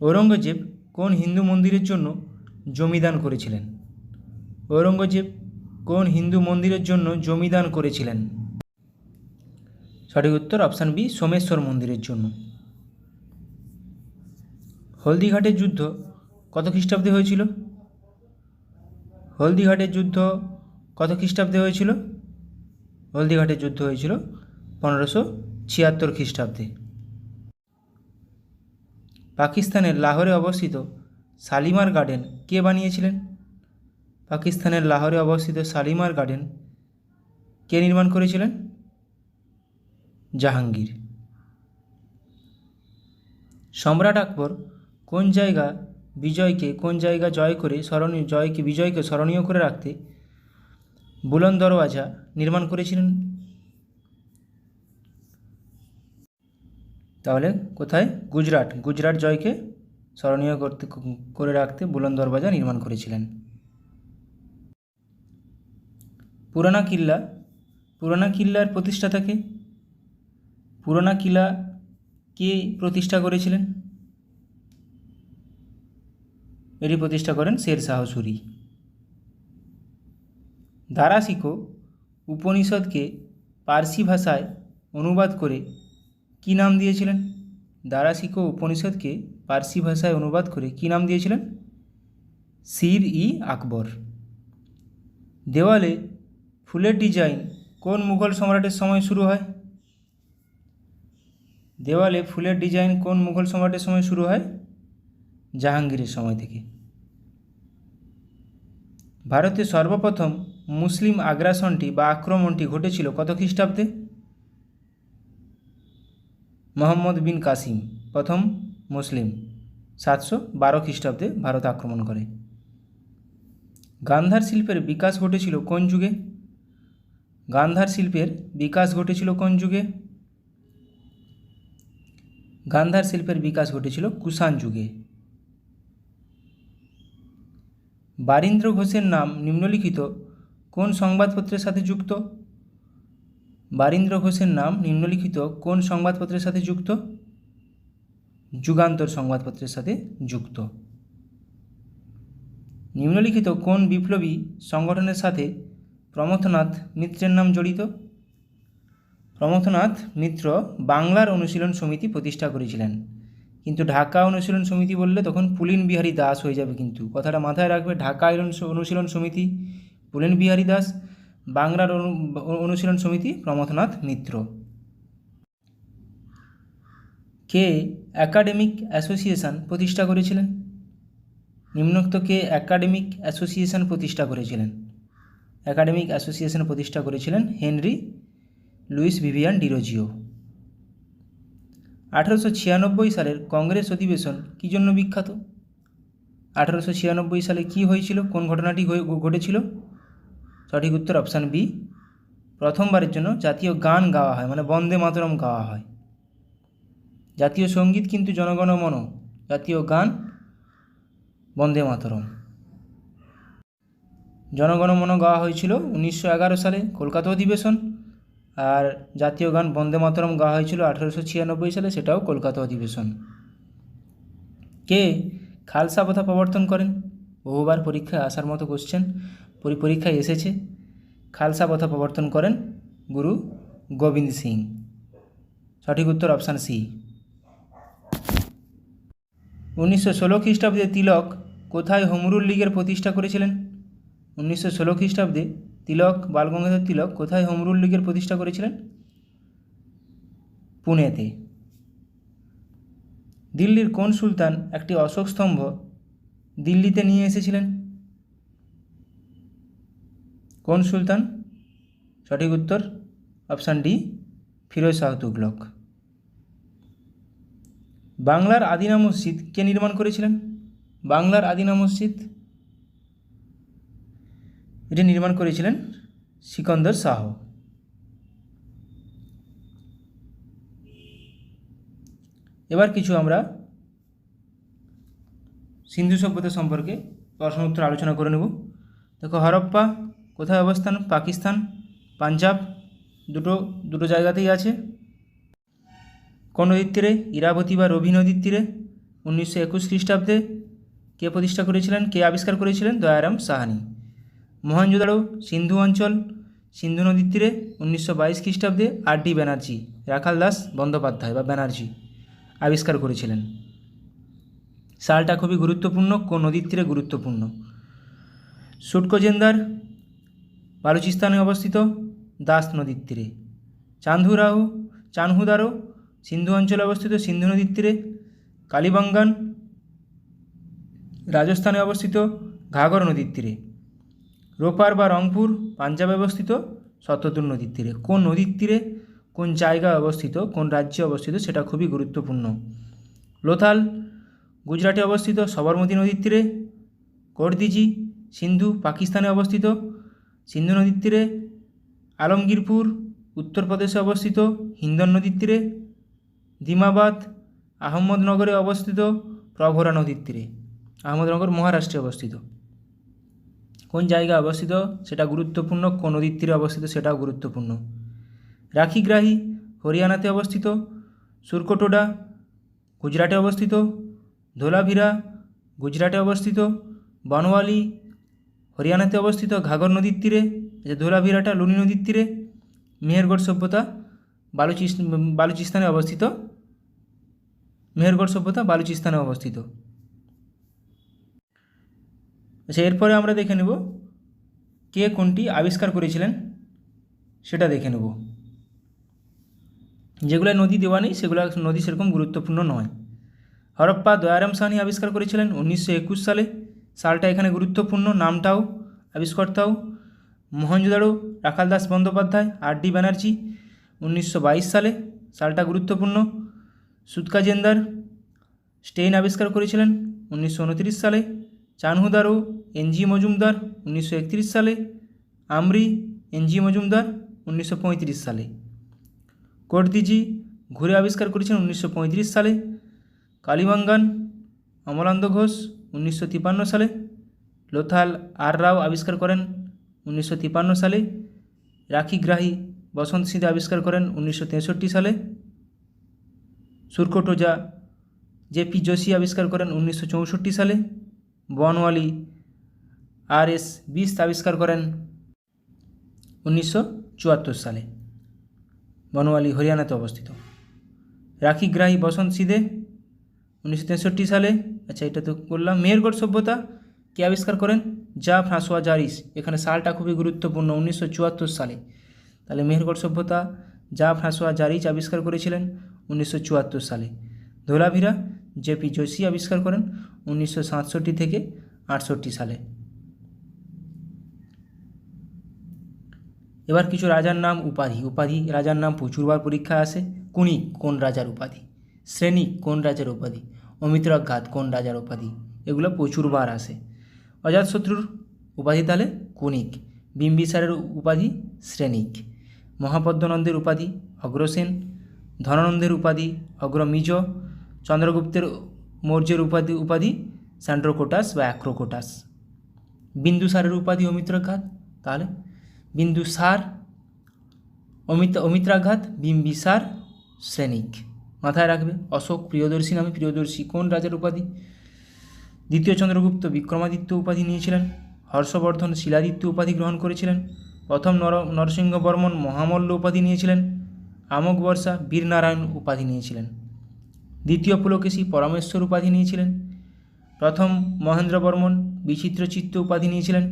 ঔরঙ্গজেব কোন হিন্দু মন্দিরের জন্য জমিদান করেছিলেন? ঔরঙ্গজেব কোন হিন্দু মন্দিরের জন্য জমিদান করেছিলেন? সঠিক উত্তর অপশান বি, সোমেশ্বর মন্দিরের জন্য। হলদিঘাটের যুদ্ধ কত খ্রিস্টাব্দে হয়েছিল? হলদিঘাটের যুদ্ধ কত খ্রিস্টাব্দে হয়েছিল? হলদিঘাটের যুদ্ধ হয়েছিল 1576 খ্রিস্টাব্দে। পাকিস্তানের লাহোরে অবস্থিত শালিমার গার্ডেন কে বানিয়েছিলেন? পাকিস্তানের লাহোরে অবস্থিত শালিমার গার্ডেন কে নির্মাণ করেছিলেন? জাহাঙ্গীর। সম্রাট আকবর কোন জায়গা জয় করে বিজয়কে স্মরণীয় করে রাখতে বুলন্দ দরওয়াজা নির্মাণ করেছিলেন? তাহলে কোথায়? গুজরাট জয়কে স্মরণীয় করে রাখতে বুলন্দ দরওয়াজা নির্মাণ করেছিলেন। পুরানা কিল্লার প্রতিষ্ঠাতা কে? পুরানা কিল্লা কে প্রতিষ্ঠা করেছিলেন? এটি প্রতিষ্ঠা করেন শেরশাহ সূরি। দারাশিকো উপনিষদকে পার্সি ভাষায় অনুবাদ করে কী নাম দিয়েছিলেন? দারাশিকো উপনিষদকে পার্সি ভাষায় অনুবাদ করে কী নাম দিয়েছিলেন? শির-ই-আকবর। দেওয়ালে ফুলের ডিজাইন কোন মুঘল সম্রাটের সময় শুরু হয়? দেওয়ালে ফুলের ডিজাইন কোন মুঘল সম্রাটের সময় শুরু হয়? জাহাঙ্গীরের সময় থেকে। ভারতে সর্বপ্রথম মুসলিম আগ্রাসনটি বা আক্রমণটি ঘটেছিল কত খ্রিস্টাব্দে? মোহাম্মদ বিন কাসিম প্রথম মুসলিম 712 খ্রিস্টাব্দে ভারত আক্রমণ করে। গান্ধার শিল্পের বিকাশ ঘটেছিল কোন যুগে? গান্ধার শিল্পের বিকাশ ঘটেছিল কোন যুগে? গান্ধার শিল্পের বিকাশ ঘটেছিল কুষাণ যুগে। বারীন্দ্র ঘোষের নাম নিম্নলিখিত কোন সংবাদপত্রের সাথে যুক্ত? বারীন্দ্র ঘোষের নাম নিম্নলিখিত কোন সংবাদপত্রের সাথে যুক্ত? যুগান্তর সংবাদপত্রের সাথে যুক্ত। নিম্নলিখিত কোন বিপ্লবী সংগঠনের সাথে প্রমথনাথ মিত্রের নাম জড়িত? প্রমথনাথ মিত্র বাংলার অনুশীলন সমিতি প্রতিষ্ঠা করেছিলেন, কিন্তু ঢাকা অনুশীলন সমিতি বললে তখন পুলিন বিহারী দাস হয়ে যাবে, কিন্তু কথাটা মাথায় রাখবে। ঢাকা অনুশীলন সমিতি পুলিন বিহারী দাস, বাংলার অনুশীলন সমিতি প্রমথনাথ মিত্র। কে একাডেমিক অ্যাসোসিয়েশন প্রতিষ্ঠা করেছিলেন? নিম্নোক্ত কে একাডেমিক অ্যাসোসিয়েশন প্রতিষ্ঠা করেছিলেন? একাডেমিক অ্যাসোসিয়েশন প্রতিষ্ঠা করেছিলেন হেনরি লুইস ভিভিয়ান ডিরোজিও। 1896 সালের কংগ্রেস অধিবেশন কী জন্য বিখ্যাত? 1896 সালে কি হয়েছিল, কোন ঘটনাটি ঘটেছিল? সঠিক উত্তর অপশান বি, প্রথমবারের জন্য জাতীয় গান গাওয়া হয়, মানে বন্দে মাতরম গাওয়া হয়। জাতীয় সঙ্গীত কিন্তু জনগণ মন, জাতীয় গান বন্দে মাতরম। জনগণ মন গাওয়া হয়েছিল 1911 সালে কলকাতা অধিবেশন, আর জাতীয় গান বন্দে মাতরম গাওয়া হয়েছিল 1896 সালে, সেটাও কলকাতা অধিবেশন। কে খালসা প্রথা প্রবর্তন করেন? বহুবার পরীক্ষায় আসার মতো কোশ্চেন, পরীক্ষায় এসেছে। খালসা প্রথা প্রবর্তন করেন গুরু গোবিন্দ সিং। সঠিক উত্তর অপশান সি। 1916 খ্রিস্টাব্দে তিলক কোথায় হোম রুল লীগের প্রতিষ্ঠা করেছিলেন? 1916 খ্রিস্টাব্দে তিলক, বালগঙ্গাধর তিলক কোথায় হোম রুল লীগের প্রতিষ্ঠা করেছিলেন? পুনেতে। দিল্লির কোন সুলতান একটি অশোক স্তম্ভ দিল্লিতে নিয়ে এসেছিলেন? কোন সুলতান? সঠিক উত্তর অপশান ডি, ফিরোজ শাহ তুগলক। বাংলার আদিনা মসজিদ কে নির্মাণ করেছিলেন? বাংলার আদিনা মসজিদ এটি নির্মাণ করেছিলেন সিকন্দর শাহ। এবার কিছু আমরা সিন্ধু সভ্যতা সম্পর্কে প্রশ্ন উত্তর আলোচনা করে নেব। দেখো, হরপ্পা কোথায় অবস্থান? পাকিস্তান, পাঞ্জাব, দুটো জায়গাতেই আছে। কোন নদীর তীরে? ইরাবতী বা রবি নদীর তীরে। 1921 খ্রিস্টাব্দে কে প্রতিষ্ঠা করেছিলেন, কে আবিষ্কার করেছিলেন? দয়ারাম সাহানি। মহেঞ্জোদারো সিন্ধু অঞ্চল, সিন্ধু নদীর তীরে 1922 খ্রিস্টাব্দে আর.ডি. ব্যানার্জি, রাখাল দাস বন্দ্যোপাধ্যায় বা ব্যানার্জি আবিষ্কার করেছিলেন। সালটা খুবই গুরুত্বপূর্ণ, কোন নদীর তীরে গুরুত্বপূর্ণ। সুটকোজেন্দার বালুচিস্তানে অবস্থিত, দাস নদীর তীরে। চানহুদারো সিন্ধু অঞ্চলে অবস্থিত, সিন্ধু নদীর তীরে। কালীবাঙ্গান রাজস্থানে অবস্থিত, ঘাঘর নদীর তীরে। রোপার বা রংপুর পাঞ্জাবে অবস্থিত, শতদ্রু নদীর তীরে। কোন নদীর তীরে কোন জায়গায় অবস্থিত, কোন রাজ্যে অবস্থিত, সেটা খুবই গুরুত্বপূর্ণ। লোথাল গুজরাটে অবস্থিত, সবরমতী নদীর তীরে। করদিজি সিন্ধু পাকিস্তানে অবস্থিত, সিন্ধু নদীর তীরে। আলমগীরপুর উত্তরপ্রদেশে অবস্থিত, হিন্দন নদীর তীরে। দিমাবাদ আহমদনগরে অবস্থিত, প্রভরা নদীর তীরে। আহমদনগর মহারাষ্ট্রে অবস্থিত। কোন জায়গায় অবস্থিত সেটা গুরুত্বপূর্ণ, কোন নদীর তীরে অবস্থিত সেটাও গুরুত্বপূর্ণ। রাখিগ্রাহী হরিয়ানাতে অবস্থিত। সুরকোটোডা গুজরাটে অবস্থিত। ধোলাভিরা গুজরাটে অবস্থিত। বনওয়ালি হরিয়ানাতে অবস্থিত, ঘাঘর নদীর তীরে। ধোলাভিরাটা লুনি নদীর তীরে। মেহেরগড় সভ্যতা বালুচিস্তানে অবস্থিত। মেহেরগড় সভ্যতা বালুচিস্তানে অবস্থিত। আচ্ছা, এরপরে আমরা দেখে নেব কে কোনটি আবিষ্কার করেছিলেন সেটা দেখে নেব। যেগুলো নদী দেওয়া নেই সেগুলো নদী সেরকম গুরুত্বপূর্ণ নয়। হরপ্পা দয়ারাম সাহানি আবিষ্কার করেছিলেন 1921 সালে, সালটা এখানে গুরুত্বপূর্ণ, নামটাও আবিষ্কর্তাও। মহেঞ্জোদারো রাখাল দাস বন্দ্যোপাধ্যায়, আর.ডি. ব্যানার্জি 1922 সালে, সালটা গুরুত্বপূর্ণ। সুতকাজেন্দার স্টেইন আবিষ্কার করেছিলেন 1929 সালে। চানহুদারো এন.জি. মজুমদার 1931 সালে। আমরি এন.জি. মজুমদার 1935 সালে। করদিজি ঘুরে আবিষ্কার করেছেন 1935 সালে। কালীবাঙ্গান অমলানন্দ ঘোষ 1953 সালে। লোথাল আর রাও আবিষ্কার করেন 1953 সালে। রাখিগ্রাহী বসন্ত সিদে আবিষ্কার করেন 1963 সালে। সুরকোটোজা জেপি যোশী আবিষ্কার করেন 1964 সালে। বনওয়ালি RS 20 আবিষ্কার করেন 1974 সালে। বনওয়ালি হরিয়ানাতে অবস্থিত। রাখিগ্রাহী বসন্ত সিদে 1963 সালে। আচ্ছা, এটা তো বললাম। মেহেরগড় সভ্যতা কে আবিষ্কার করেন? যা ফ্রাঁসোয়া জারিস। এখানে সালটা খুবই গুরুত্বপূর্ণ, 1974 সালে। তাহলে মেহেরগড় সভ্যতা যা ফ্রাঁসোয়া জারিস আবিষ্কার করেছিলেন 1974 সালে। ধোলাভিরা জেপি যোশী আবিষ্কার করেন 1967 থেকে 68 সালে। এবার কিছু রাজার নাম, উপাধি রাজার নাম প্রচুরবার পরীক্ষায় আসে। কুনিক কোন রাজার উপাধি? শ্রেণিক কোন রাজার উপাধি? অমিত্রাঘাত কোন রাজার উপাধি? এগুলো প্রচুরবার আসে। অজাতশত্রুর উপাধি তাহলে কুনিক। বিম্বিসারের উপাধি শ্রেণিক। মহাপদ্মনন্দের উপাধি অগ্রসেন। ধনানন্দের উপাধি অগ্রমিজ। চন্দ্রগুপ্তের মৌর্যের উপাধি স্যান্ড্রোকোটাস বা অ্যাক্রোকোটাস। বিন্দুসারের উপাধি অমিত্রাঘাত, তাহলে বিন্দুসার, অমিত্রাঘাত, বিম্বিসার, শ্রেণিক। মাথায় রাখবে। অশোক প্রিয়দর্শী নামে প্রিয়দর্শী কোন রাজার উপাধি? দ্বিতীয় চন্দ্রগুপ্ত বিক্রমাদিত্য উপাধি নিয়েছিলেন। হর্ষবর্ধন শিলাদিত্য উপাধি গ্রহণ করেছিলেন। প্রথম নরসিংহ বর্মন মহামল্ল উপাধি নিয়েছিলেন। আমোঘ বর্ষা বীরনারায়ণ উপাধি নিয়েছিলেন। দ্বিতীয় পুলকেশী পরমেশ্বর উপাধি নিয়েছিলেন। প্রথম মহেন্দ্র বর্মন বিচিত্রচিত্ত উপাধি নিয়েছিলেন।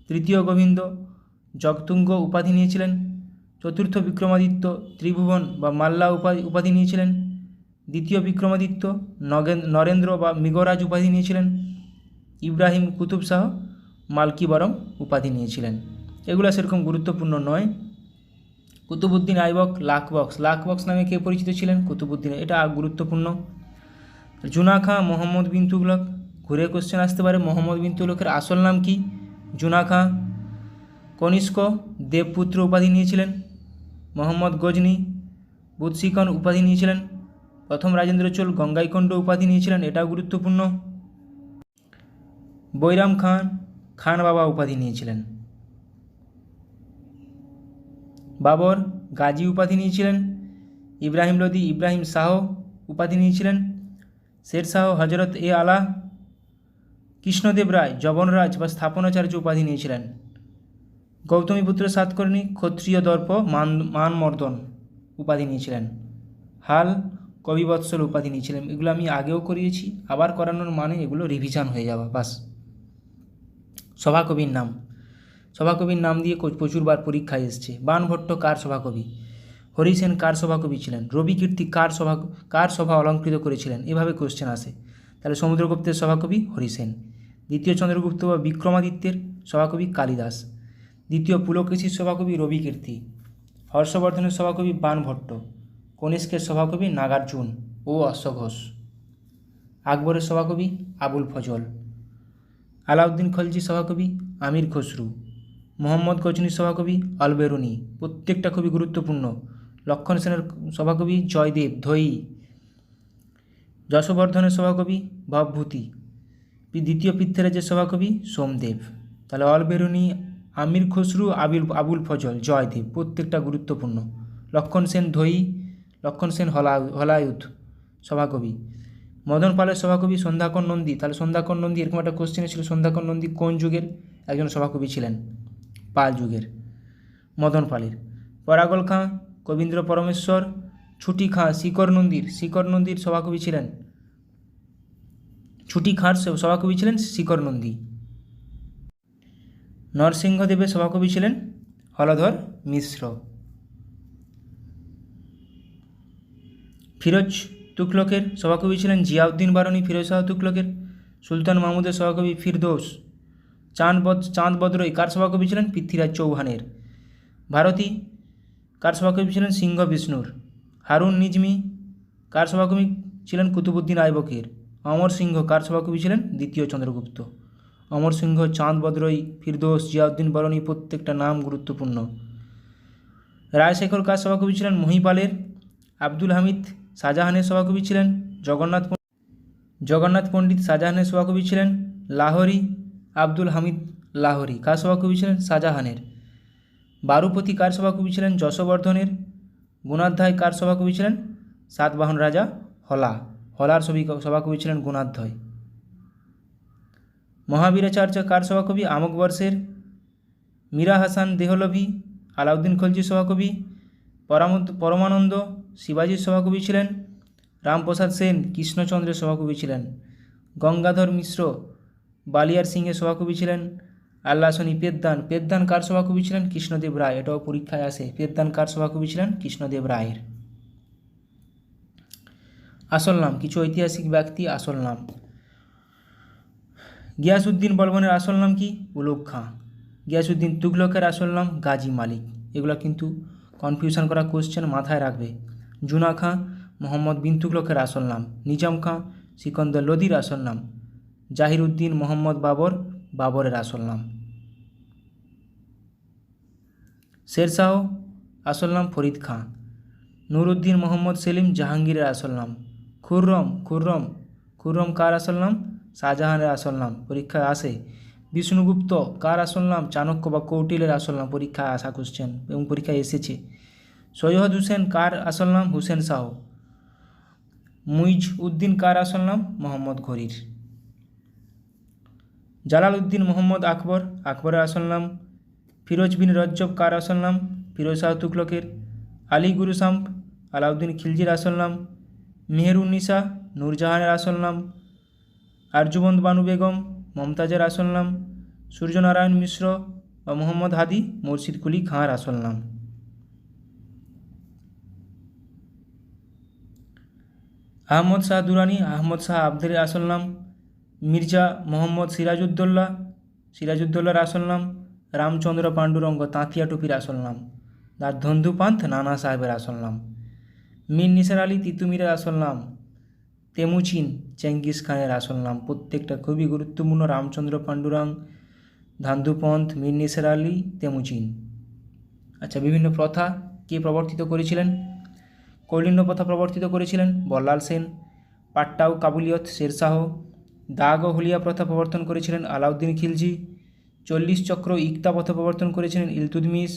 তৃতীয় গোবিন্দ জগতুঙ্গ উপাধি নিয়েছিলেন। চতুর্থ বিক্রমাদিত্য ত্রিভুবন বা মাল্লা উপাধি নিয়েছিলেন। দ্বিতীয় বিক্রমাদিত্য নরেন্দ্র বা মৃগরাজ উপাধি নিয়েছিলেন। ইব্রাহিম কুতুব শাহ মালকিবরম উপাধি নিয়েছিলেন। এগুলো সেরকম গুরুত্বপূর্ণ নয়। কুতুবউদ্দিন আইবক লাখবক্স নামে কে পরিচিত ছিলেন? কুতুবউদ্দিন। এটা গুরুত্বপূর্ণ। জুনা খাঁ মোহাম্মদ বিন তুগলক, ঘুরে কোশ্চেন আসতে পারে। মোহাম্মদ বিন তুগলকের আসল নাম কি? জুনা খাঁ। কনিষ্ক দেবপুত্র উপাধি নিয়েছিলেন। মোহাম্মদ গজনি বুৎসিকন উপাধি নিয়েছিলেন। প্রথম রাজেন্দ্র চোল গঙ্গাইকণ্ড উপাধি নিয়েছিলেন, এটাও গুরুত্বপূর্ণ। বৈরাম খান খান বাবা উপাধি নিয়েছিলেন। বাবর গাজী উপাধি নিয়েছিলেন। ইব্রাহিম লোদি ইব্রাহিম শাহ উপাধি নিয়েছিলেন। শের শাহ হজরত আলা। কৃষ্ণদেব রায় যবনরাজ বা স্থাপনাচার্য উপাধি নিয়েছিলেন। গৌতমীপুত্র সাতকর্ণী ক্ষত্রিয় দর্প মানমর্দন উপাধি নিয়েছিলেন। হাল কবিবৎসল উপাধি নিয়েছিলেন। এগুলো আমি আগেও করিয়েছি, আবার করানোর মানে এগুলো রিভিশন হয়ে যাওয়া বাস। সভাকবির নাম দিয়ে প্রচুরবার পরীক্ষায় এসছে। বাণভট্ট কার সভাকবি? হরিসেন কার সভাকবি ছিলেন? রবিকীর্তি কার সভা অলঙ্কৃত করেছিলেন? এভাবে কোশ্চেন আসে। তাহলে সমুদ্রগুপ্তের সভাকবি হরিসেন। দ্বিতীয় চন্দ্রগুপ্ত বা বিক্রমাদিত্যের সভাকবি কালিদাস। দ্বিতীয় পুলকেশীর সভাকবি রবিকীর্তি। হর্ষবর্ধনের সভাকবি বাণভট্ট। কনিষ্কের সভাকবি নাগার্জুন ও অশ্বঘোষ। আকবরের সভাকবি আবুল ফজল। আলাউদ্দিন খলজির সভাকবি আমির খসরু। মোহাম্মদ গজনির সভাকবি আলবেরুনি। প্রত্যেকটা খুবই গুরুত্বপূর্ণ। লক্ষণ সেনের সভাকবি জয়দেব ধৈ। যশবর্ধনের সভাকবি ভবভূতি। দ্বিতীয় পৃথ্বীরাজের সভাকবি সোমদেব। তাহলে আলবেরুনি, আমির খসরু, আবুল ফজল, জয়দেব প্রত্যেকটা গুরুত্বপূর্ণ। লক্ষণ সেন ধৈ, লক্ষণ সেন হলায়ুধ সভাকবি। মদন পালের সভাকবি সন্ধ্যাকর নন্দী। তাহলে সন্ধ্যাকর নন্দী, এরকম একটা কোশ্চেন ছিল, সন্ধ্যাকর নন্দী কোন যুগের একজন সভাকবি ছিলেন? পাল যুগের। মদন পালের। পরাগল খাঁ কবীন্দ্র পরমেশ্বর। ছুটি খাঁ শিকর নন্দীর সভাকবি ছিলেন। ছুটি খাঁর সভাকবি ছিলেন শিকর নন্দী। নরসিংহদেবের সভাকবি ছিলেন হলধর মিশ্র। ফিরোজ তুগলকের সভাকবি ছিলেন জিয়াউদ্দিন বারনী। ফিরোজ শাহ তুগলকের। সুলতান মাহমুদের সভাকবি ফিরদৌস। চাঁদ বদরই কার সভাকবি ছিলেন? পৃথ্বীরাজ চৌহানের। ভারতী কার সভাকবি ছিলেন? সিংহ বিষ্ণুর। হারুন নিজমি কার সভাকবি ছিলেন? কুতুবউদ্দিন আইবকের। অমর সিংহ কার সভাকবি ছিলেন? দ্বিতীয় চন্দ্রগুপ্ত। অমর সিংহ, চাঁদ বদরই, ফিরদৌস, জিয়াউদ্দিন বারনী প্রত্যেকটা নাম গুরুত্বপূর্ণ। রায়শেখর কার সভাকবি ছিলেন? মহিপালের। আব্দুল হামিদ শাহজাহানের সভাকবি ছিলেন। জগন্নাথ পণ্ডিত শাহজাহানের সভাকবি ছিলেন। লাহোরি আব্দুল হামিদ লাহোরি কার সভাকবি ছিলেন? শাহজাহানের। বারুপতি কার সভাকবি ছিলেন? যশবর্ধনের। গুণাধ্যায় কার সভাকবি ছিলেন? সাতবাহন রাজা হলা। হলার সভাকবি ছিলেন গুণাধ্যায়। মহাবীরাচার্য কার সভাকবি? আমোঘবর্ষের। মীরা হাসান দেহলভি আলাউদ্দিন খলজির সভাকবি। পরমানন্দ শিবাজির সভাকবি ছিলেন। রামপ্রসাদ সেন কৃষ্ণচন্দ্রের সভাকবি ছিলেন। গঙ্গাধর মিশ্র বালিয়ার সিংহের সভাকবি ছিলেন। আল্লাসনী পেদ্দান কার সভাকবি ছিলেন? কৃষ্ণদেব রায়। এটাও পরীক্ষায় আসে। পেদ্দান কার সভাকবি ছিলেন? কৃষ্ণদেব রায়ের। আসল নাম, কিছু ঐতিহাসিক ব্যক্তি আসল নাম। গিয়াসউদ্দিন বলবনের আসল নাম কি? উলুগ খাঁ। গিয়াসউদ্দিন তুগলকের আসল নাম গাজী মালিক। এগুলো কিন্তু কনফিউশন করা কোশ্চেন, মাথায় রাখবে। জুনা খাঁ মোহাম্মদ বিন তুগলকের আসল নাম। নিজাম খাঁ সিকন্দর লোদির আসল নাম। জাহির উদ্দিন মোহাম্মদ বাবর বাবরের আসল নাম। শেরশাহ আসল নাম ফরিদ খাঁ। নুরউদ্দিন মোহাম্মদ সেলিম জাহাঙ্গীরের আসল নাম। খুররম কার আসল নাম? শাহজাহানের আসল নাম, পরীক্ষায় আসে। বিষ্ণুগুপ্ত কার আসল নাম? চাণক্য বা কৌটিল্যের আসল নাম, পরীক্ষায় আসা কোশ্চেন এবং পরীক্ষায় এসেছে। সৈয়দ হুসেন কার আসল নাম? হুসেন শাহ। মুইজ উদ্দিন কার আসল নাম? মোহাম্মদ ঘুরির। জালাল উদ্দিন মোহাম্মদ আকবর আকবরের আসল নাম। ফিরোজ বিন রজ্জব কার আসল নাম? ফিরোজ শাহ তুগলকের। আলী গুরু শামপ আলাউদ্দিন খিলজির আসল নাম। মেহেরুন্নিসা নূরজাহানের আসল নাম। আরজুবন্দ বানু বেগম মমতাজের আসল নাম। সূর্যনারায়ণ মিশ্র বা মোহাম্মদ হাদি মুর্শিদ কুলি খাঁর আসল নাম। আহমদ শাহ দুরানি আহমদ শাহ আবদারের আসল নাম। মির্জা মোহাম্মদ সিরাজউদ্দৌলার আসল নাম। রামচন্দ্র পাণ্ডুরঙ্গ তাঁতিয়া টুপির আসল নাম। আর ধন্দুপান্থ নানা সাহেবের আসল নাম। মীর নিসার আলী তিতুমিরের আসল নাম। তেমুচিন চেঙ্গিস খানের আসল নাম। প্রত্যেকটা খুবই গুরুত্বপূর্ণ। রামচন্দ্র পাণ্ডুরং, ধান্দুপন্থ, মীর নিসার আলী, তেমুচিন। আচ্ছা, বিভিন্ন প্রথা কে প্রবর্তিত করেছিলেন? কৌলিন্য প্রথা প্রবর্তিত করেছিলেন বল্লাল সেন। পাট্টাও কাবুলিয়ত শেরশাহ। দাগ ও হুলিয়া প্রথা প্রবর্তন করেছিলেন আলাউদ্দিন খিলজি। 40 চক্র ইকতা প্রথা প্রবর্তন করেছিলেন ইলতুৎমিশ।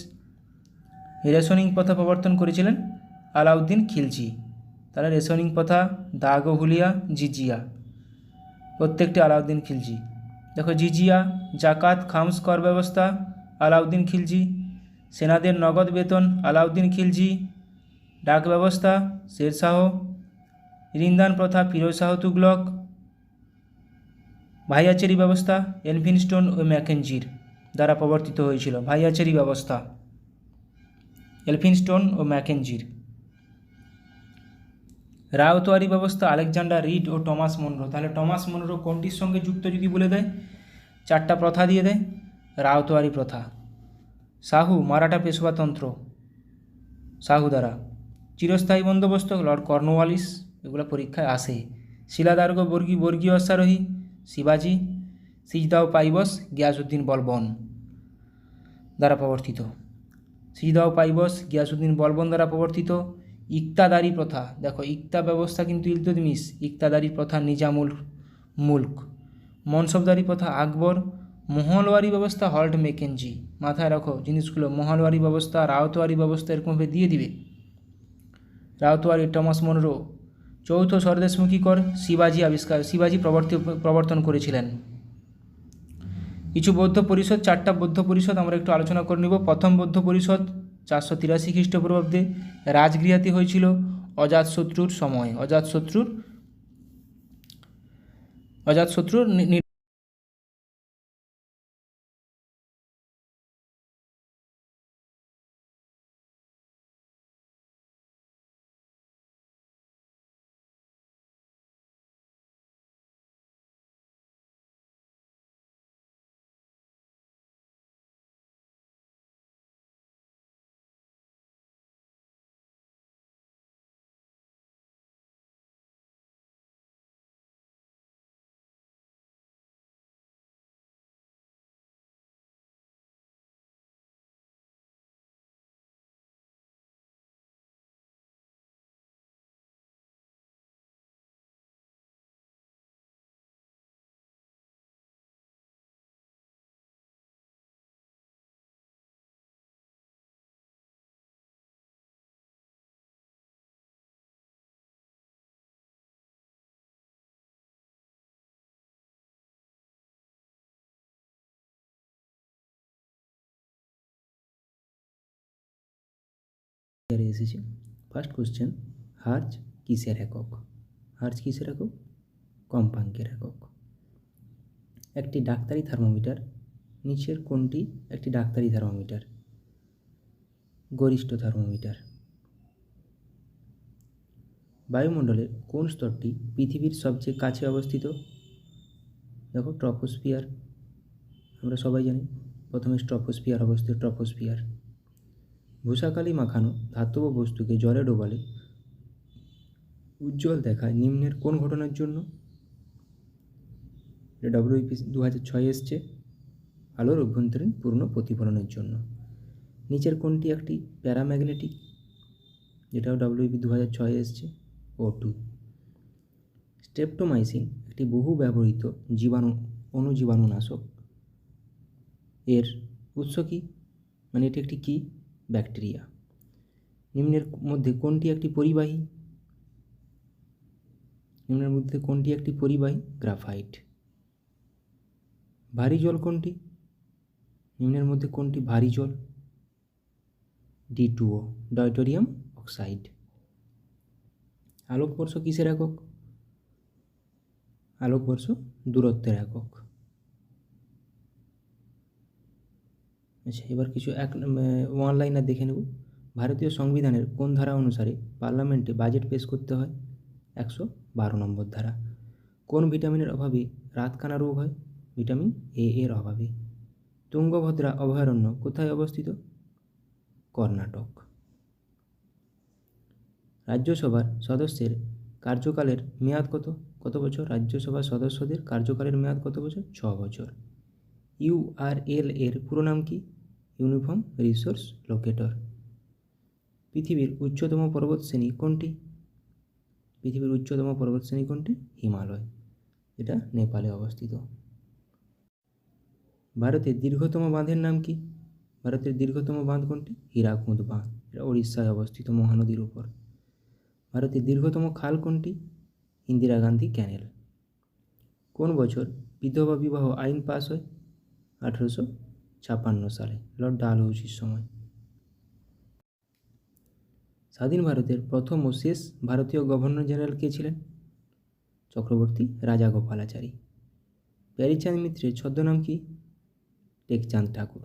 রেশনিং প্রথা প্রবর্তন করেছিলেন আলাউদ্দিন খিলজি। তাহলে রেশনিং প্রথা, দাগ ও হুলিয়া, জিজিয়া প্রত্যেকটি আলাউদ্দিন খিলজি। দেখো, জিজিয়া জাকাত খামস কর ব্যবস্থা আলাউদ্দিন খিলজি। সেনাদের নগদ বেতন আলাউদ্দিন খিলজি। ডাক ব্যবস্থা শেরশাহ। ঋণদান প্রথা ফিরোজ শাহ তুগলক। ভাইয়াচেরি ব্যবস্থা এলফিনস্টোন ও ম্যাকেঞ্জির দ্বারা প্রবর্তিত হয়েছিল। ভাইয়াচেরি ব্যবস্থা এলফিনস্টোন ও ম্যাকেঞ্জির। রায়তওয়ারি ব্যবস্থা আলেকজান্ডার রিড ও টমাস মনরো। তাহলে টমাস মনরো কোনটির সঙ্গে যুক্ত যদি বলে দেয়? 4টা প্রথা দিয়ে দেয়। রায়তওয়ারি প্রথা। শাহু মারাঠা পেশওয়াতন্ত্র শাহু দ্বারা। চিরস্থায়ী বন্দোবস্ত লর্ড কর্নওয়ালিস। এগুলো পরীক্ষায় আসে। শিলাদার্ঘ বর্গীয় অশ্বারোহী শিবাজি। সিজদাও পাইবস গিয়াসউদ্দিন বলবন দ্বারা প্রবর্তিত। সিজদাও পাইবস গিয়াসউদ্দিন বলবন দ্বারা প্রবর্তিত। ইকতাদারি প্রথা, দেখো ইকতা ব্যবস্থা কিন্তু ইলতুৎমিশ। ইকতাদারি প্রথা নিজামুল মুল্ক। মনসবদারি প্রথা আকবর। মহলওয়ারি ব্যবস্থা হল্ট ম্যাকেঞ্জি। মাথায় রাখো জিনিসগুলো, মহলওয়ারি ব্যবস্থা, রায়তওয়ারি ব্যবস্থা এরকমভাবে দিয়ে দিবে। Ryotwari Thomas Munro. চৌথ স্বদেশমুখী কর শিবাজি প্রবর্তন করেছিলেন। কিছু বৌদ্ধ পরিষদ, 4টা বৌদ্ধ পরিষদ আমরা একটু আলোচনা করে নিব। প্রথম বৌদ্ধ পরিষদ 483 খ্রিস্টপূর্বাব্দে রাজগৃহাতে হয়েছিল অজাতশত্রুর সময়। অজাতশত্রুর এসেছে। ফার্স্ট কোশ্চেন, হার্জ কিসের একক? হার্জ কিসের একক? কম্পাঙ্কের একক। একটি ডাক্তারি থার্মোমিটার নিচের কোনটি একটি ডাক্তারি থার্মোমিটার? গরিষ্ঠ থার্মোমিটার। বায়ুমণ্ডলের কোন স্তরটি পৃথিবীর সবচেয়ে কাছে অবস্থিত? দেখো, ট্রপোস্ফিয়ার। আমরা সবাই জানি প্রথমে ট্রপোস্ফিয়ার অবস্থিত। ট্রপোস্ফিয়ার। ভূষাকালি মাখানো ধাতব বস্তুকে জলে ডোবালে উজ্জ্বল দেখায় নিম্নের কোন ঘটনার জন্য? WIP 2006 এসছে, আলোর অভ্যন্তরীণ পূর্ণ প্রতিফলনের জন্য। নিচের কোনটি একটি প্যারাম্যাগনেটিক? যেটাও WIP 2006 এসছে, O2। স্ট্রেপ্টোমাইসিন একটি বহু ব্যবহৃত অণুজীবাণুনাশক। এর উৎস কী? মানে এটি একটি কী? ব্যাকটেরিয়া। নিম্নের মধ্যে কোনটি একটি পরিবাহী? নিম্নের মধ্যে কোনটি একটি পরিবাহী? গ্রাফাইট। ভারী জল কোনটি? নিম্নের মধ্যে কোনটি ভারী জল? D2O, ডয়টোরিয়াম oxide. আলোকবর্ষ কিসের একক? আলোকবর্ষ দূরত্বের একক। আচ্ছা, এবার কিছু ওয়ান লাইনার দেখে নেব। ভারতীয় সংবিধানের কোন ধারা অনুসারে পার্লামেন্টে বাজেট পেশ করতে হয়? 112 নম্বর ধারা। কোন ভিটামিনের অভাবে রাতকানা রোগ হয়? ভিটামিন A এর অভাবে। তুঙ্গভদ্রা অভয়ারণ্য কোথায় অবস্থিত? কর্ণাটক। রাজ্যসভার সদস্যের কার্যকালের মেয়াদ কত? কত বছর? রাজ্যসভার সদস্যদের কার্যকালের মেয়াদ কত বছর? 6 বছর। URL এর পুরো নাম কি? Uniform resource locator. পৃথিবীর উচ্চতম পর্বতশ্রেণী কোনটি? পৃথিবীর উচ্চতম পর্বতশ্রেণী কোনটি? হিমালয়। এটা নেপালে অবস্থিত। ভারতের দীর্ঘতম বাঁধের নাম কি? ভারতের দীর্ঘতম বাঁধ কোনটি? হীরাকুদ বাঁধ। এটা উড়িষ্যায় অবস্থিত, মহানদীর উপর। ভারতের দীর্ঘতম খাল কোনটি? ইন্দিরা গান্ধী ক্যানেল। কোন বছর বিধবা বিবাহ আইন পাস হয়? 1856 সালে, লর্ড ডালহৌসির সময়। স্বাধীন ভারতের প্রথম ও শেষ ভারতীয় গভর্নর জেনারেল কে ছিলেন? চক্রবর্তী রাজাগোপালাচারী। প্যারীচাঁদ মিত্রের ছদ্মনাম কি? টেকচাঁদ ঠাকুর।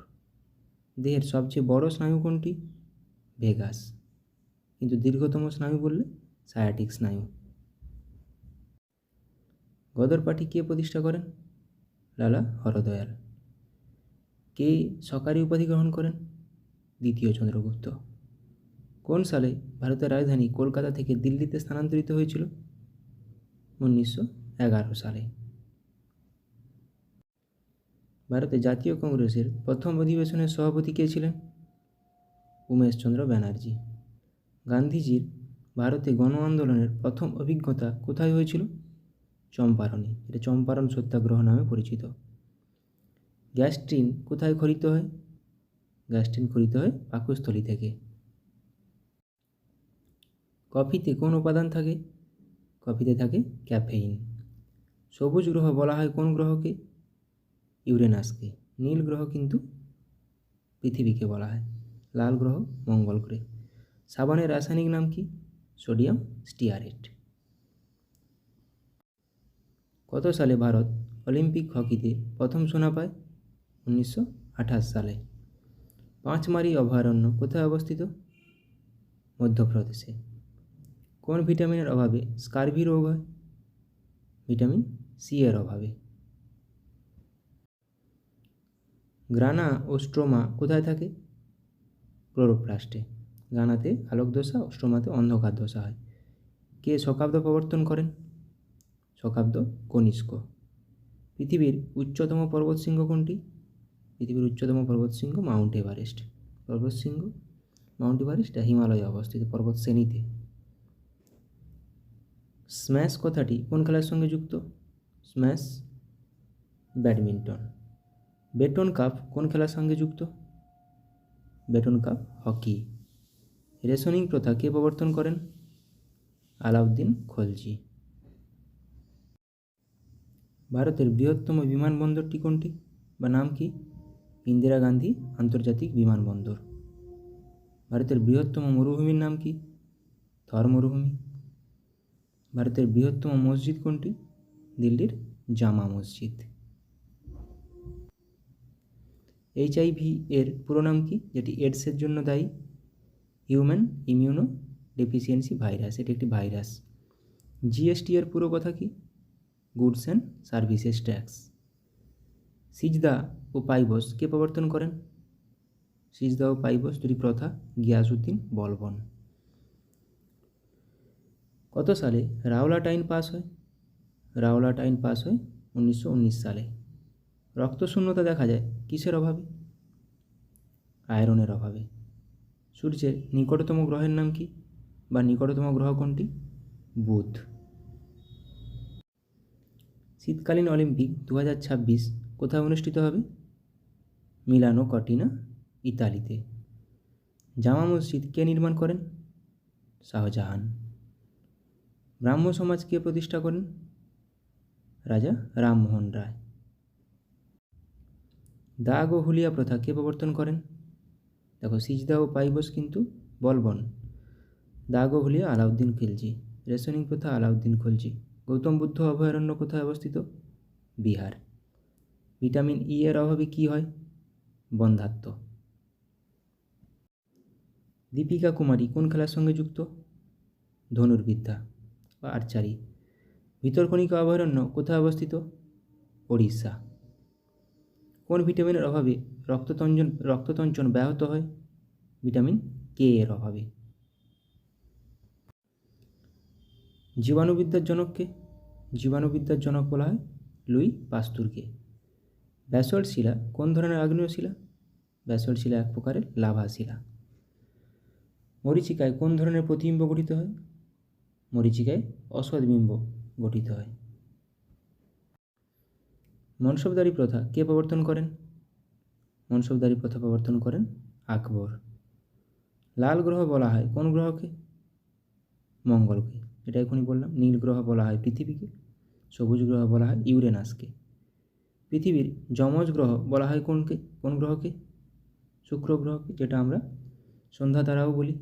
দেহের সবচেয়ে বড় স্নায়ু কোনটি? ভেগাস। কিন্তু দীর্ঘতম স্নায়ু বললে সায়াটিক স্নায়ু। গদর পার্টি কে প্রতিষ্ঠা করেন? লালা হরদয়াল। কে সরকারি উপাধি গ্রহণ করেন? দ্বিতীয় চন্দ্রগুপ্ত। কোন সালে ভারতের রাজধানী কলকাতা থেকে দিল্লিতে স্থানান্তরিত হয়েছিল? 1911 সালে। ভারতের জাতীয় কংগ্রেসের প্রথম অধিবেশনের সভাপতি কে ছিলেন? উমেশচন্দ্র ব্যানার্জি। গান্ধীজির ভারতে গণ আন্দোলনের প্রথম অভিজ্ঞতা কোথায় হয়েছিল? চম্পারণে। এটা চম্পারণ সত্যাগ্রহ নামে পরিচিত। গ্যাস ট্রেন কোথায় খরিত হয়? গ্যাস ট্রেন খরিত হয় পাকস্থলী থেকে। কফিতে কোন উপাদান থাকে? কফিতে থাকে ক্যাফেইন। সবুজ গ্রহ বলা হয় কোন গ্রহকে? ইউরেনাসকে। নীল গ্রহ কিন্তু পৃথিবীকে বলা হয়। লাল গ্রহ মঙ্গল গ্রহে। সাবানের রাসায়নিক নাম কি? Sodium stearate. কত সালে ভারত অলিম্পিক হকিতে প্রথম সোনা পায়? 1928 সালে। পাঁচমারি অভয়ারণ্য কোথায় অবস্থিত? মধ্যপ্রদেশে। কোন ভিটামিনের অভাবে স্কারভি রোগ হয়? ভিটামিন সি এর অভাবে। গ্রানা ও স্ট্রোমা কোথায় থাকে? ক্লোরোপ্লাস্টে। গ্রানাতে আলোক দশা ও স্ট্রোমাতে অন্ধকার দশা হয়। কে শকাব্দ প্রবর্তন করেন? শকাব্দ কনিষ্ক। পৃথিবীর উচ্চতম পর্বতশৃঙ্গ কোনটি? পৃথিবীর উচ্চতম পর্বতশৃঙ্গ মাউন্ট এভারেস্ট। পর্বতশৃঙ্গ মাউন্ট এভারেস্ট হিমালয়ে অবস্থিত পর্বতশ্রেণীতে। স্ম্যাশ কথাটি কোন খেলার সঙ্গে যুক্ত? Smash badminton. বেটন কাপ কোন খেলার সঙ্গে যুক্ত? Button cup hockey. রেশনিং প্রথা কে প্রবর্তন করেন? আলাউদ্দিন খলজি। ভারতের বৃহত্তম বিমানবন্দরটি কোনটি বা নাম কি? ইন্দিরা গান্ধী আন্তর্জাতিক বিমানবন্দর। ভারতের বৃহত্তম মরুভূমির নাম কি? থর মরুভূমি। ভারতের বৃহত্তম মসজিদ কোনটি? দিল্লির জামা মসজিদ। এইচআইভি এর পুরো নাম কি, যেটি এডসের জন্য দায়ী? হিউম্যান ইমিউনো ডেফিসিয়েন্সি ভাইরাস, এটি একটি ভাইরাস। জিএসটি এর পুরো কথা কি? Goods and services tax. সিজদা ও পাইবস কে প্রবর্তন করেন? সিজদা ও পাইবস দুটি প্রথা গিয়াসউদ্দিন বলবন। কত সালে রাওলাট আইন পাস হয়? রাওলাট আইন পাস হয় 1919 সালে। রক্তশূন্যতা দেখা যায় কিসের অভাবে? আয়রনের অভাবে। সূর্যের নিকটতম গ্রহের নাম কি, বা নিকটতম গ্রহ কোনটি? বুধ। শীতকালীন অলিম্পিক 2026 কোথায় অনুষ্ঠিত হবে? মিলানো কর্টিনা, ইতালিতে। জামা মসজিদ কে নির্মাণ করেন? শাহজাহান। ব্রাহ্ম সমাজ কে প্রতিষ্ঠা করেন? রাজা রামমোহন রায়। দাগ ও হুলিয়া প্রথা কে প্রবর্তন করেন? দেখো, সিজদা ও পাইবস কিন্তু বলবন। দাগ ও হুলিয়া আলাউদ্দিন খিলজি। রেশনিং প্রথা আলাউদ্দিন খলজি। গৌতম বুদ্ধ অভয়ারণ্য কোথায় অবস্থিত? বিহার। ভিটামিন ই এর অভাবে কী হয়? বন্ধ্যাত্ব। দীপিকা কুমারী কোন খেলার সঙ্গে যুক্ত? ধনুর্বিদ্যা বা আর্চারি। ভিতরকণিকা অভয়ারণ্য কোথায় অবস্থিত? ওড়িশা। কোন ভিটামিনের অভাবে রক্ততঞ্চন ব্যাহত হয়? ভিটামিন কে এর অভাবে। জীবাণুবিদ্যার জনককে? জীবাণুবিদ্যার জনক বলা হয় লুই পাস্তুরকে। ব্যাসল্ট শিলা কোন ধরনের আগ্নেয় শিলা? ব্যাসল্ট শিলা এক প্রকারের লাভা শিলা। মরীচিকায় কোন ধরনের প্রতিবিম্ব গঠিত হয়? মরীচিকায় অসৎবিম্ব গঠিত হয়। মনসবদারি প্রথা কে প্রবর্তন করেন? মনসবদারি প্রথা প্রবর্তন করেন আকবর। লাল গ্রহ বলা হয় কোন গ্রহকে? মঙ্গলকে, এটা এখনই বললাম। নীল গ্রহ বলা হয় পৃথিবীকে। সবুজ গ্রহ বলা হয় ইউরেনাসকে। পৃথিবীর যমজ গ্রহ বলা হয় কোন গ্রহকে? শুক্র গ্রহকে, যেটা আমরা সন্ধ্যা তারাও বলি।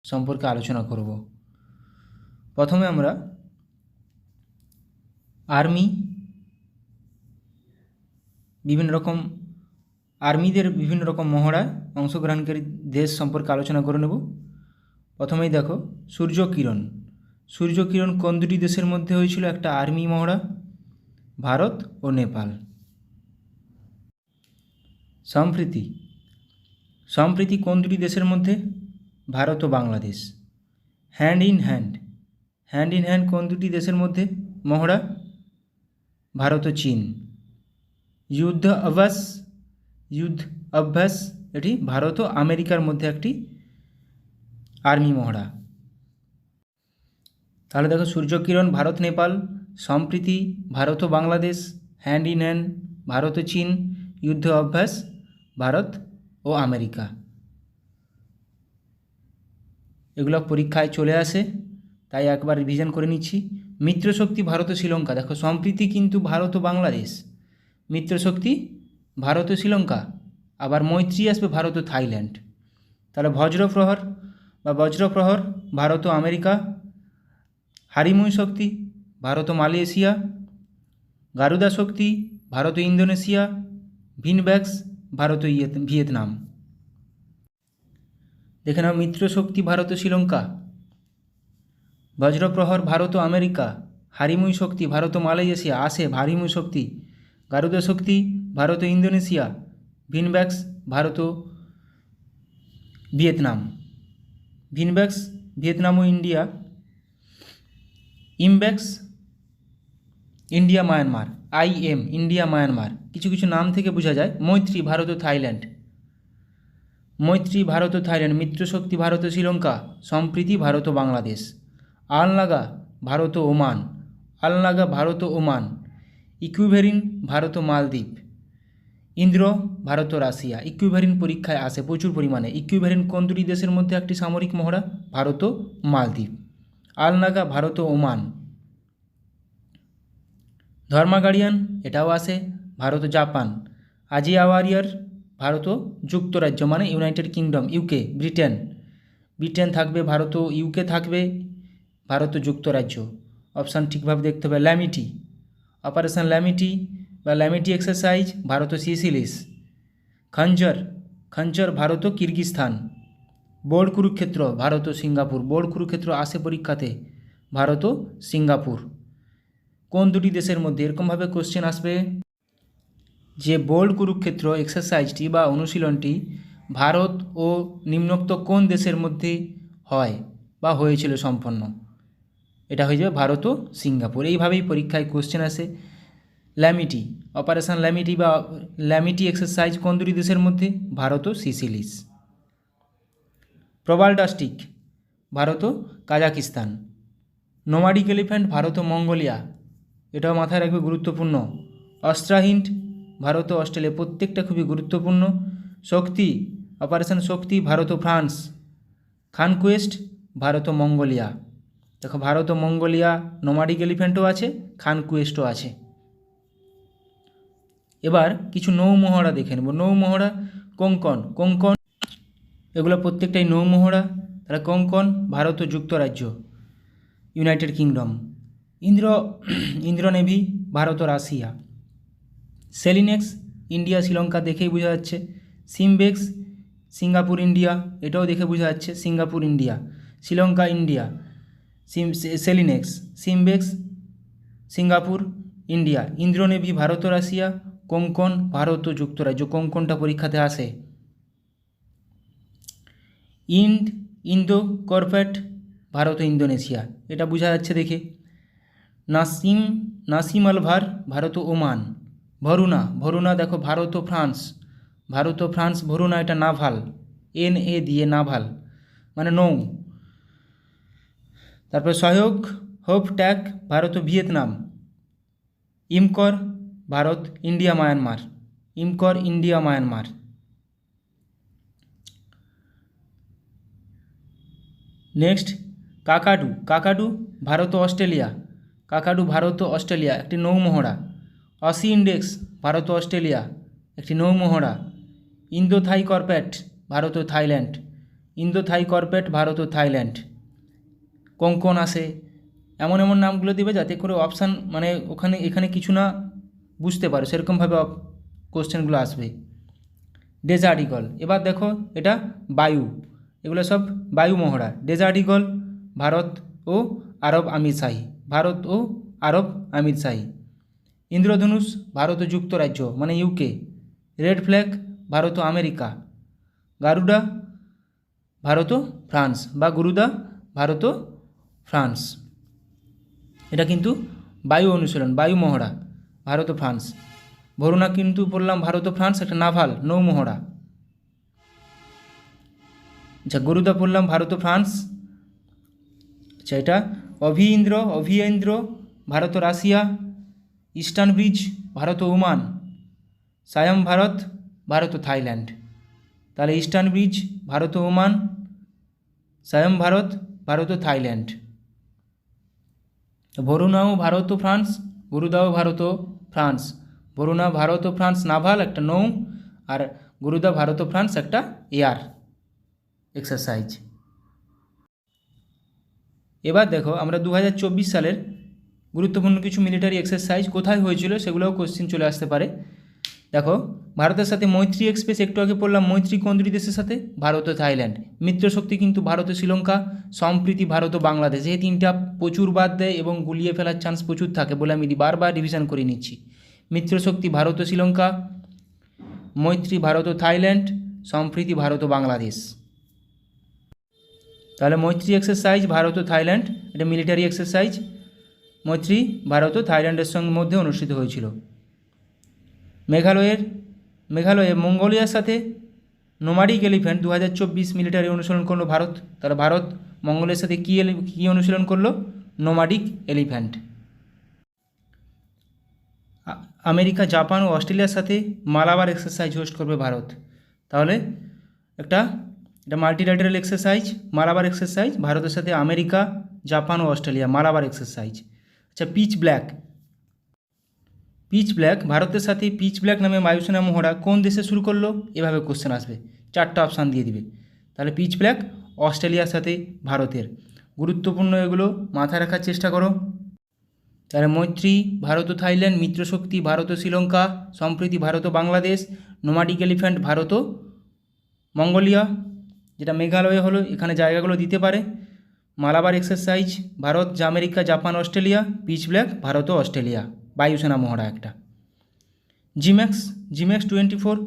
সম্পর্কে আলোচনা করব। প্রথমে আমরা আর্মিদের বিভিন্ন রকম মহড়ায় অংশগ্রহণকারী দেশ সম্পর্কে আলোচনা করে নেব। প্রথমেই দেখো, সূর্যকিরণ। সূর্যকিরণ কোন দুটি দেশের মধ্যে হয়েছিল একটা আর্মি মহড়া? ভারত ও নেপাল। সম্প্রীতি কোন দুটি দেশের মধ্যে? ভারত ও বাংলাদেশ। হ্যান্ড ইন হ্যান্ড কোন দুটি দেশের মধ্যে মহড়া? ভারত ও চীন। যুদ্ধ অভ্যাস এটি ভারত ও আমেরিকার মধ্যে একটি আর্মি মহড়া। তাহলে দেখো, সূর্যকিরণ ভারত নেপাল, সম্প্রীতি ভারত ও Bangladesh, hand in hand Bharat ও চীন, যুদ্ধ অভ্যাস ভারত ও আমেরিকা। এগুলো পরীক্ষায় চলে আসে, তাই একবার রিভিশন করে নিচ্ছি। মিত্রশক্তি ভারত ও শ্রীলঙ্কা। দেখো, সম্প্রীতি কিন্তু ভারত ও বাংলাদেশ, মিত্রশক্তি ভারত ও শ্রীলঙ্কা, আবার মৈত্রী আসবে ভারত ও থাইল্যান্ড। তাহলে বজ্রপ্রহর ভারত ও আমেরিকা, হারিমুই শক্তি ভারত ও মালয়েশিয়া, গারুদা শক্তি ভারত ও ইন্দোনেশিয়া, ভিনব্যাক্স ভারত ও ভিয়েতনাম। দেখে নাও, মিত্রশক্তি ভারত ও শ্রীলঙ্কা, বজ্রপ্রহর ভারত ও আমেরিকা, হারিমুই শক্তি ভারত ও মালয়েশিয়া, হারিমুই শক্তি, গারুদা শক্তি ভারত ও ইন্দোনেশিয়া, ভিনব্যাক্স ভারত ও ভিয়েতনাম। ভিনব্যাক্স ভিয়েতনাম ও India, IMBEX India Myanmar, India Myanmar. কিছু কিছু নাম থেকে বোঝা যায়। মৈত্রী ভারত ও থাইল্যান্ড, মিত্রশক্তি ভারত ও শ্রীলঙ্কা, সম্প্রীতি ভারত ও বাংলাদেশ। আলনাগা ভারত ও ওমান, ইকুইভেরিন ভারত ও মালদ্বীপ, ইন্দ্র ভারত ও রাশিয়া। ইকুইভেরিন পরীক্ষায় আসে প্রচুর পরিমাণে। ইকুইভেরিন কোন দুটি দেশের মধ্যে একটি সামরিক মহড়া? ভারত ও মালদ্বীপ। আলনাগা ভারত ও ওমান। ধর্মাগাড়িয়ান এটাও আসে ভারত ও জাপান। আজিয়া ওয়ারিয়ার ভারত ও যুক্তরাজ্য মানে United kingdom, UK, Britain. Britain থাকবে, ভারত ও ইউকে থাকবে, ভারত ও যুক্তরাজ্য। অপশান ঠিকভাবে দেখতে হবে। ল্যামিটি, অপারেশন ল্যামিটি বা ল্যামিটি এক্সারসাইজ ভারত ও সিসিলিস। খঞ্জর, খঞ্জর ভারত ও কিরগিস্তান। বোর্ড কুরুক্ষেত্র ভারত ও সিঙ্গাপুর। বোর্ড কুরুক্ষেত্র আসে পরীক্ষাতে, ভারত ও সিঙ্গাপুর। কোন দুটি দেশের মধ্যে, এরকমভাবে কোশ্চেন আসবে যে বোর্ড কুরুক্ষেত্র এক্সারসাইজটি বা অনুশীলনটি ভারত ও নিম্নোক্ত কোন দেশের মধ্যে হয় বা হয়েছিল সম্পন্ন, এটা হয়ে যাবে ভারত ও সিঙ্গাপুর। এইভাবেই পরীক্ষায় কোশ্চেন আসে। ল্যামিটি, অপারেশন ল্যামিটি বা ল্যামিটি এক্সারসাইজ কোন দুটি দেশের মধ্যে, ভারত ও সিসিলিস। প্রবালডাস্টিক ভারত ও কাজাকিস্তান। নোমাডিক এলিফ্যান্ট ভারত ও মঙ্গোলিয়া, এটাও মাথায় রাখবে, গুরুত্বপূর্ণ। অস্ট্রাহিন্ড ভারত ও অস্ট্রেলিয়া, প্রত্যেকটা খুবই গুরুত্বপূর্ণ। শক্তি, অপারেশন শক্তি ভারত ও ফ্রান্স। খানকুয়েস্ট ভারত ও মঙ্গোলিয়া। দেখো ভারত ও মঙ্গোলিয়া নোমাডিক এলিফ্যান্টও আছে, খানকুয়েস্টও আছে। এবার কিছু নৌমহড়া দেখে নেব। নৌমহড়া, কোঙ্কণ, কোঙ্কণ এগুলো প্রত্যেকটাই নৌমহড়া। তারা কোঙ্কণ ভারত ও যুক্তরাজ্য, united kingdom. Indra navy Bharat ও রাশিয়া। সেলিনেক্স ইন্ডিয়া শ্রীলঙ্কা, দেখেই বোঝা যাচ্ছে। সিমবেক্স সিঙ্গাপুর ইন্ডিয়া, এটাও দেখে বোঝা যাচ্ছে, Singapore India. Sri Lanka India. SLINEX, SIMBEX Singapore India. Indra navy Bharat ও রাশিয়া। কোঙ্কণ ভারত ও যুক্তরাজ্য, কোঙ্কণটা পরীক্ষাতে আসে। ইন্দো কর্পেট ভারত ও ইন্দোনেশিয়া, এটা বোঝা যাচ্ছে দেখে। নাসিম আলভার ভারত ও ওমান। ভরুনা, ভরুনা দেখো ভারত ও ফ্রান্স, ভারত ও ফ্রান্স। ভরুনা এটা নাভাল, NA দিয়ে নাভাল মানে নৌ। তারপর সহায়ক হোপ ট্যাক ভারত ও Vietnam. IMCOR Bharat, India, Myanmar. IMCOR India, Myanmar. Next কাকাডু, কাকাডু Bharat ও অস্ট্রেলিয়া। কাকাডু ভারত ও অস্ট্রেলিয়া, একটি নৌমহড়া। অসি ইন্ডেক্স ভারত ও অস্ট্রেলিয়া, একটি নৌমহড়া। ইন্দো থাই কর্পেট ভারত ও থাইল্যান্ড। ইন্দো থাই কর্পেট ভারত ও থাইল্যান্ড। কোঙ্কণ আসে। এমন এমন নামগুলো দিবে যাতে করে অপশান মানে এখানে কিছু না বুঝতে পারো, সেরকমভাবে কোশ্চেনগুলো আসবে। ডেজার্ট ইগল, এবার দেখো এটা বায়ু, এগুলো সব বায়ু মহড়া। ডেজার্ট ইগল ভারত ও আরব আমিরশাহী, ভারত ও আরব আমিরশাহী। ইন্দ্রধনুষ ভারত ও যুক্তরাজ্য মানে ইউকে। রেড ফ্ল্যাগ ভারত ও আমেরিকা। গারুডা ভারত ও ফ্রান্স বা গুরুদা ভারত ও ফ্রান্স। এটা কিন্তু বায়ু অনুশীলন, বায়ু মহড়া, ভারত ও ফ্রান্স। ভরুনা কিন্তু বললাম ভারত ও ফ্রান্স, একটা নাভাল নৌমহড়া। আচ্ছা গরুদা পড়লাম ভারত ও ফ্রান্স। আচ্ছা এটা অভিয়েন্দ্র ভারত ও রাশিয়া। ইস্টার্ন ব্রিজ ভারত ও ওমান। সায়াম ভারত, ভারত ও থাইল্যান্ড। তাহলে ইস্টার্ন ব্রিজ ভারত ও ওমান, সায়াম ভারত, ভারত ও থাইল্যান্ড। ভরুনাও ভারত ও ফ্রান্স, গুরুদাও ভারত ও ফ্রান্স। ভরুনা ভারত ও ফ্রান্স নাভাল একটা নৌ, আর গুরুদা ভারত ও ফ্রান্স একটা এয়ার এক্সারসাইজ। এবার দেখো আমরা 2024 সালের গুরুত্বপূর্ণ কিছু মিলিটারি এক্সারসাইজ কোথায় হয়েছিল সেগুলোও কোশ্চেন চলে আসতে পারে। দেখো ভারতের সাথে মৈত্রী এক্সপ্রেস, একটু আগে পড়লাম মৈত্রী কোন দুটি দেশের সাথে, ভারত ও থাইল্যান্ড। মিত্রশক্তি কিন্তু ভারত ও শ্রীলঙ্কা। সম্প্রীতি ভারত ও বাংলাদেশ। এই তিনটা প্রচুর বাদ দেয় এবং গুলিয়ে ফেলার চান্স প্রচুর থাকে বলে আমি বারবার রিভিশন করে নিচ্ছি। মিত্রশক্তি ভারত ও শ্রীলঙ্কা, মৈত্রী ভারত ও থাইল্যান্ড, সম্প্রীতি ভারত ও বাংলাদেশ। তাহলে মৈত্রী এক্সারসাইজ ভারত ও থাইল্যান্ড, এটা মিলিটারি এক্সারসাইজ। মৈত্রী ভারত ও থাইল্যান্ডের সঙ্গে মধ্যে অনুষ্ঠিত হয়েছিল। মেঘালয়ে মঙ্গোলিয়ার সাথে নোমাডিক এলিফ্যান্ট 2024 মিলিটারি অনুশীলন করলো ভারত। তাহলে ভারত মঙ্গোলিয়ার সাথে কী অনুশীলন করলো, নোমাডিক এলিফ্যান্ট। আমেরিকা, জাপান ও অস্ট্রেলিয়ার সাথে মালাবার এক্সারসাইজ হোস্ট করবে ভারত। তাহলে একটা এটা মাল্টিল্যাটারাল এক্সারসাইজ, মালাবার এক্সারসাইজ, ভারতের সাথে আমেরিকা, জাপান ও অস্ট্রেলিয়া, মালাবার এক্সারসাইজ। আচ্ছা, পিচ ব্ল্যাক। পিচ ব্ল্যাক, ভারতের সাথে পিচ ব্ল্যাক নামে বায়ুসেনা মহড়া কোন দেশে শুরু করলো? এভাবে কোশ্চেন আসবে, 4টা অপশান দিয়ে দিবে। তাহলে পিচ ব্ল্যাক অস্ট্রেলিয়ার সাথে ভারতের। গুরুত্বপূর্ণ এগুলো মাথায় রাখার চেষ্টা করো। তাহলে মৈত্রী ভারত ও থাইল্যান্ড, মিত্রশক্তি ভারত ও শ্রীলঙ্কা, সম্প্রীতি ভারত ও বাংলাদেশ, নোমাডিক এলিফ্যান্ট ভারত ও মঙ্গোলিয়া, যেটা মেঘালয়ে হলো, এখানে জায়গাগুলো দিতে পারে। Malabar exercise Bharat, America, Japan, Australia, pitch black Bharat ও অস্ট্রেলিয়া, বায়ুসেনা মহড়া একটা। জিম্যাক্স 24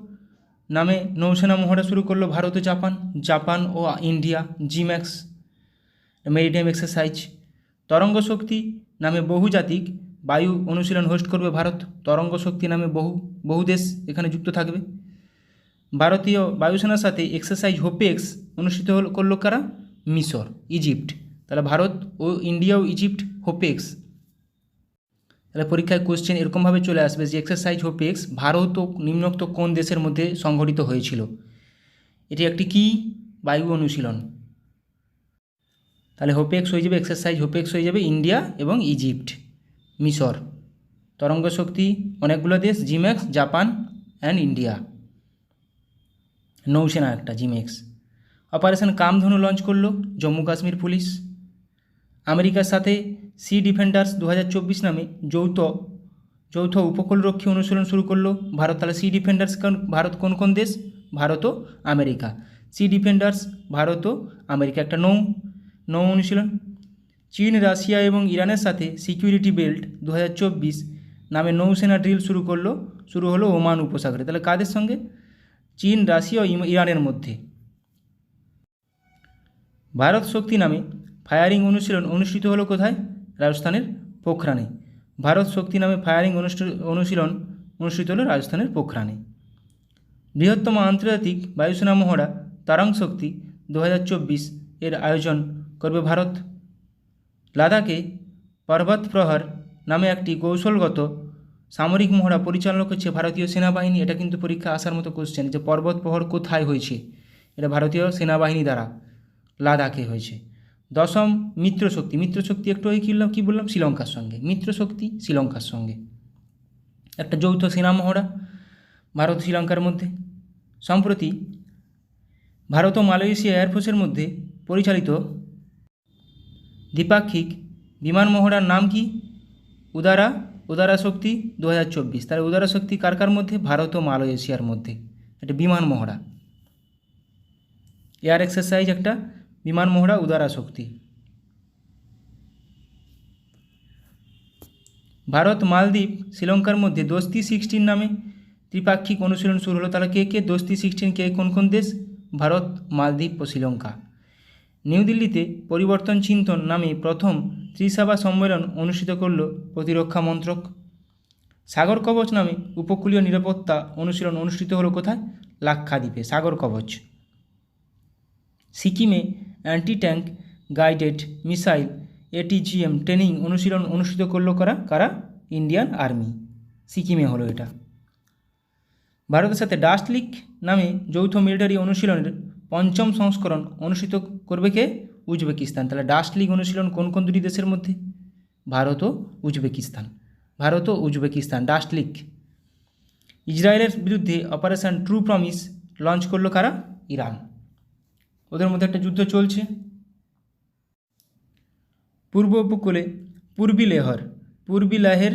নামে নৌসেনা মহড়া শুরু করলো ভারত ও জাপান ও ইন্ডিয়া, জিম্যাক্স মেরিটাইম এক্সারসাইজ। তরঙ্গ শক্তি নামে বহুজাতিক বায়ু অনুশীলন হোস্ট করবে ভারত, তরঙ্গ শক্তি নামে বহু দেশ এখানে যুক্ত থাকবে। ভারতীয় বায়ুসেনার সাথে এক্সারসাইজ হোপেক্স অনুষ্ঠিত করলো কারা? মিশর, ইজিপ্ট। তাহলে ভারত ও ইন্ডিয়া ও ইজিপ্ট হোপেক্স। তাহলে পরীক্ষায় কোশ্চেন এরকমভাবে চলে আসবে যে এক্সারসাইজ হোপেক্স ভারত ও নিম্নোক্ত কোন দেশের মধ্যে সংঘটিত হয়েছিল? এটি একটি কি বায়ু অনুশীলন। তাহলে হোপেক্স হয়ে যাবে, এক্সারসাইজ হোপেক্স হয়ে যাবে ইন্ডিয়া এবং ইজিপ্ট, মিশর। তরঙ্গ শক্তি অনেকগুলো দেশ, জিম্যাক্স, জাপান অ্যান্ড ইন্ডিয়া। নৌসেনা একটা, জিম্যাক্স। অপারেশন কামধনু লঞ্চ করলো জম্মু কাশ্মীর পুলিশ। আমেরিকার সাথে সি ডিফেন্ডার্স 2024 নামে যৌথ উপকূলরক্ষী অনুশীলন শুরু করলো ভারত। তাহলে সি ডিফেন্ডার্স ভারত কোন দেশ? ভারত ও আমেরিকা। সি ডিফেন্ডার্স ভারত ও আমেরিকা, একটা নৌ অনুশীলন। চীন, রাশিয়া এবং ইরানের সাথে সিকিউরিটি বেল্ট 2024 নামে নৌসেনা ড্রিল শুরু হলো ওমান উপসাগরে। তাহলে কাদের সঙ্গে? চীন, রাশিয়া ও ইরানের মধ্যে। ভারত শক্তি নামে ফায়ারিং অনুশীলন অনুষ্ঠিত হলো কোথায়? রাজস্থানের পোখরানে। ভারত শক্তি নামে ফায়ারিং অনুশীলন অনুষ্ঠিত হলো রাজস্থানের পোখরানে। বৃহত্তম আন্তর্জাতিক বায়ুসেনা মহড়া তারাং শক্তি 2024 এর আয়োজন করবে ভারত। লাদাখে পর্বত প্রহর নামে একটি কৌশলগত সামরিক মহড়া পরিচালনা করছে ভারতীয় সেনাবাহিনী। এটা কিন্তু পরীক্ষা আসার মতো কোশ্চেন, যে পর্বত প্রহর কোথায় হয়েছে? এটা ভারতীয় সেনাবাহিনী দ্বারা লাদাখে হয়েছে। 10ম মিত্রশক্তি একটু কী বললাম? শ্রীলঙ্কার সঙ্গে। মিত্রশক্তি শ্রীলঙ্কার সঙ্গে একটা যৌথ সেনা মহড়া ভারত শ্রীলঙ্কার মধ্যে। সম্প্রতি ভারত ও মালয়েশিয়া এয়ারফোর্সের মধ্যে পরিচালিত দ্বিপাক্ষিক বিমান মহড়ার নাম কি? উদারা শক্তি 2024। তাহলে উদারা শক্তি কার মধ্যে? ভারত ও মালয়েশিয়ার মধ্যে, এটা বিমান মহড়া, এয়ার এক্সারসাইজ একটা বিমান মহড়া উদারা শক্তি। ভারত, মালদ্বীপ, শ্রীলঙ্কার মধ্যে দোস্তি 16 নামে ত্রিপাক্ষিক অনুশীলন শুরু হলো। তাহলে কে দোস্তি 16 কে কোন দেশ? ভারত, মালদ্বীপ ও শ্রীলঙ্কা। নিউ দিল্লিতে পরিবর্তন চিন্তন নামে প্রথম ত্রিসভা সম্মেলন অনুষ্ঠিত করল প্রতিরক্ষা মন্ত্রক। সাগর কবচ নামে উপকূলীয় নিরাপত্তা অনুশীলন অনুষ্ঠিত হলো কোথায়? লাক্ষাদ্বীপে, সাগর কবচ। সিকিমে anti tank guided missile ATGM training অনুশীলন অনুষ্ঠিত করলো কারা? ইন্ডিয়ান আর্মি, সিকিমে হলো এটা। ভারতের সাথে ডাস্ট লিক নামে যৌথ মিলিটারি অনুশীলনের 5ম সংস্করণ অনুষ্ঠিত করবে কে? উজবেকিস্তান। তাহলে ডাস্ট লিক অনুশীলন কোন দুটি দেশের মধ্যে? ভারত ও উজবেকিস্তান, ডাস্ট লিক। ইসরায়েলের বিরুদ্ধে অপারেশন ট্রু প্রমিস লঞ্চ করলো কারা? ইরান। ওদের মধ্যে একটা যুদ্ধ চলছে। পূর্ব উপকূলে পূর্বী লেহের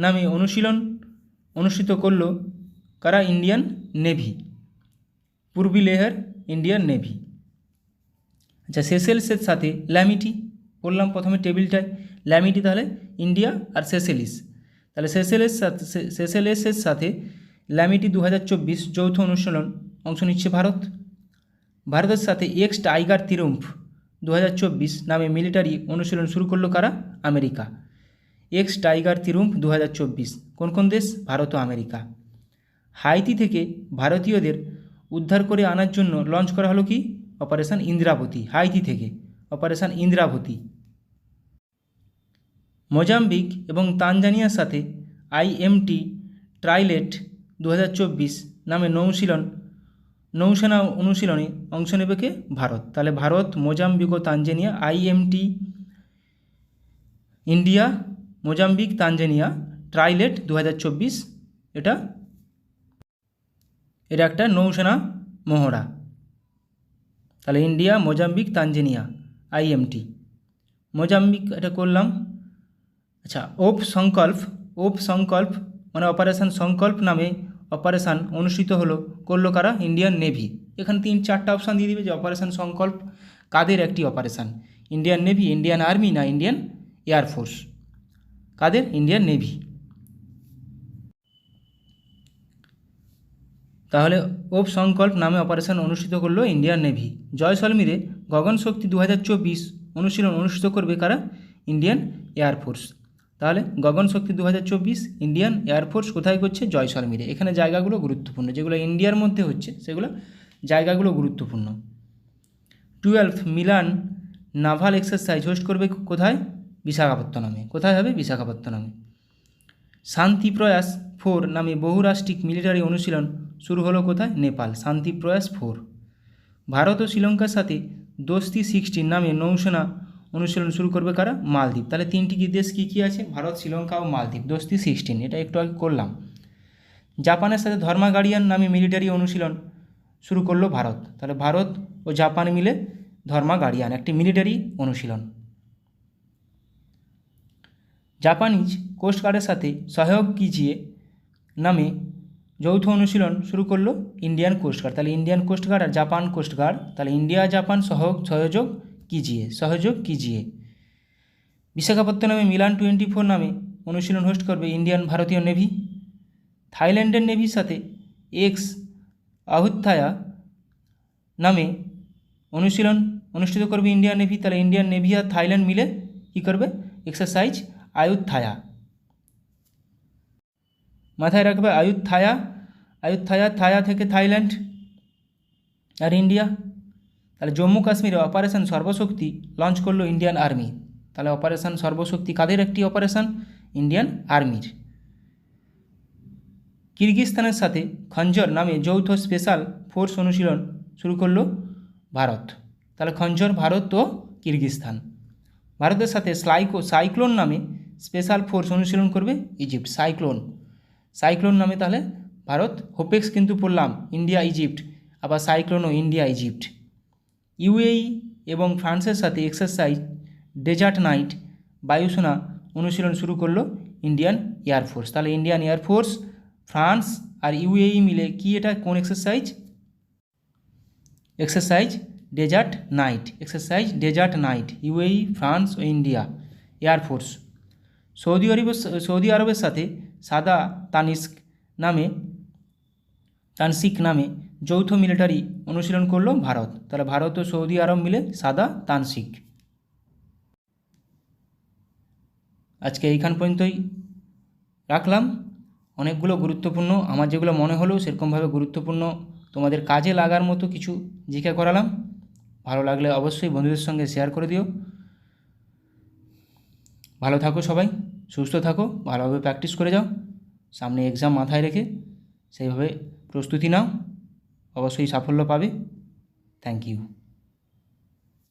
নামে অনুশীলন অনুষ্ঠিত করল কারা? Indian navy, Purvi Lehar Indian navy. আচ্ছা, সেসেলসের সাথে ল্যামিটি বললাম প্রথমে টেবিলটায়, ল্যামিটি তাহলে ইন্ডিয়া আর সেসেলিস। তাহলে সেসেলেসের সাথে ল্যামিটি 2024 যৌথ অনুশীলন অংশ নিচ্ছে ভারত। ভারতের সাথে এক্স টাইগার ত্রিম্ফ 2024 নামে মিলিটারি অনুশীলন শুরু করলো কারা? আমেরিকা। এক্স টাইগার ত্রিম্ফ 2024 কোন দেশ? ভারত ও আমেরিকা। হাইতি থেকে ভারতীয়দের উদ্ধার করে আনার জন্য লঞ্চ করা হলো কি? অপারেশন ইন্দ্রাবতী, হাইতি থেকে অপারেশন ইন্দ্রাবতী। মোজাম্বিক এবং তানজানিয়ার সাথে IMT ট্রাইলেট 2024 নামে নৌশীলন নৌসেনা অনুশীলনে অংশ নেবে কে? ভারত। তাহলে ভারত, মোজাম্বিক ও Tanzania, IMT India, Mozambique, Tanzania trilat 2024, এটা একটা নৌসেনা মহড়া। তাহলে India, Mozambique, Tanzania, IMT। Mozambique এটা করলাম। আচ্ছা, ওপ সংকল্প মানে অপারেশন সংকল্প নামে অপারেশান অনুষ্ঠিত করলো কারা? Indian navy. এখানে 3-4টা অপশান দিয়ে দিবে যে অপারেশন সংকল্প কাদের একটি operation, Indian navy, Indian army না ইন্ডিয়ান এয়ারফোর্স? কাদের? Indian navy. তাহলে ওপ সংকল্প নামে অপারেশন অনুষ্ঠিত করলো ইন্ডিয়ান নেভি। জয়সলমীরে গগনশক্তি 2024 অনুশীলন অনুষ্ঠিত করবে কারা? Indian air force. তাহলে গগনশক্তি 2024 ইন্ডিয়ান এয়ারফোর্স কোথায় করছে? জয়সলমীরে। এখানে জায়গাগুলো গুরুত্বপূর্ণ, যেগুলো ইন্ডিয়ার মধ্যে হচ্ছে সেগুলো জায়গাগুলো গুরুত্বপূর্ণ। 12th Milan naval exercise host করবে কোথায়? বিশাখাপত্তনমে। কোথায় হবে? বিশাখাপত্তনমে। শান্তি প্রয়াস 4 নামে বহুরাষ্ট্রিক মিলিটারি অনুশীলন শুরু হলো কোথায়? নেপাল। শান্তি প্রয়াস 4। ভারত ও শ্রীলঙ্কার সাথে দোস্তি 16 নামে নৌসেনা অনুশীলন শুরু করবে কারা? মালদ্বীপ। তাহলে 3টি দেশ কী কী আছে? ভারত, শ্রীলঙ্কা ও মালদ্বীপ। দোস্তি 16 এটা একটু আগে করলাম। জাপানের সাথে ধর্মা গার্ডিয়ান নামে মিলিটারি অনুশীলন শুরু করলো ভারত। তাহলে ভারত ও জাপান মিলে ধর্মা গার্ডিয়ান একটি মিলিটারি অনুশীলন। জাপানিজ কোস্টগার্ডের সাথে সহযোগ কিজিয়ে নামে যৌথ অনুশীলন শুরু করলো ইন্ডিয়ান কোস্টগার্ড। তাহলে ইন্ডিয়ান কোস্টগার্ড আর জাপান কোস্টগার্ড, তাহলে ইন্ডিয়া জাপান সহযোগ কিজিয়ে। বিশাখাপত্তনমে মিলান 24 নামে অনুশীলন হোস্ট করবে ইন্ডিয়ান ভারতীয় নেভি। থাইল্যান্ডের নেভির সাথে এক্স আহুত্থায়া নামে অনুশীলন অনুষ্ঠিত করবে ইন্ডিয়ান নেভি। তাহলে ইন্ডিয়ান নেভি আর থাইল্যান্ড মিলে কী করবে? এক্সারসাইজ আয়ুত্থায়া। মাথায় রাখবে থায়া থেকে থাইল্যান্ড আর ইন্ডিয়া। তাহলে জম্মু কাশ্মীরে অপারেশন সর্বশক্তি লঞ্চ করলো ইন্ডিয়ান আর্মি। তাহলে অপারেশন সর্বশক্তি কাদের একটি অপারেশন? ইন্ডিয়ান আর্মির। কিরগিজস্তানের সাথে খঞ্জর নামে যৌথ স্পেশাল ফোর্স অনুশীলন শুরু করলো ভারত। তাহলে খঞ্জর ভারত ও কিরগিজস্তান। ভারতের সাথে সাইক্লোন নামে স্পেশাল ফোর্স অনুশীলন করবে ইজিপ্ট। সাইক্লোন নামে তাহলে ভারত, হোপেক্স কিন্তু পড়লাম ইন্ডিয়া ইজিপ্ট, আবার সাইক্লোনও ইন্ডিয়া ইজিপ্ট। UAE এবং ফ্রান্সের সাথে এক্সারসাইজ ডেজার্ট নাইট বায়ুসেনা অনুশীলন শুরু করলো ইন্ডিয়ান এয়ারফোর্স। তাহলে ইন্ডিয়ান এয়ারফোর্স, ফ্রান্স আর UAE মিলে কি এটা কোন exercise? Exercise desert knight. UAE, France ও ইন্ডিয়া এয়ারফোর্স। সৌদি আরবের সাথে সাদা তানসিক নামে যৌথ মিলিটারি অনুশীলন করলো ভারত। তাহলে ভারত ও সৌদি আরব মিলে সাদা তানসিক। আজকে এইখান পর্যন্তই রাখলাম। অনেকগুলো গুরুত্বপূর্ণ, আমার যেগুলো মনে হলো সেরকমভাবে গুরুত্বপূর্ণ তোমাদের কাজে লাগার মতো কিছু জিজ্ঞাসা করালাম। ভালো লাগলে অবশ্যই বন্ধুদের সঙ্গে শেয়ার করে দিও। ভালো থাকো সবাই, সুস্থ থাকো, ভালোভাবে প্র্যাকটিস করে যাও। সামনে এক্সাম মাথায় রেখে সেইভাবে প্রস্তুতি নাও, অবশ্যই সাফল্য পাবে। Thank you.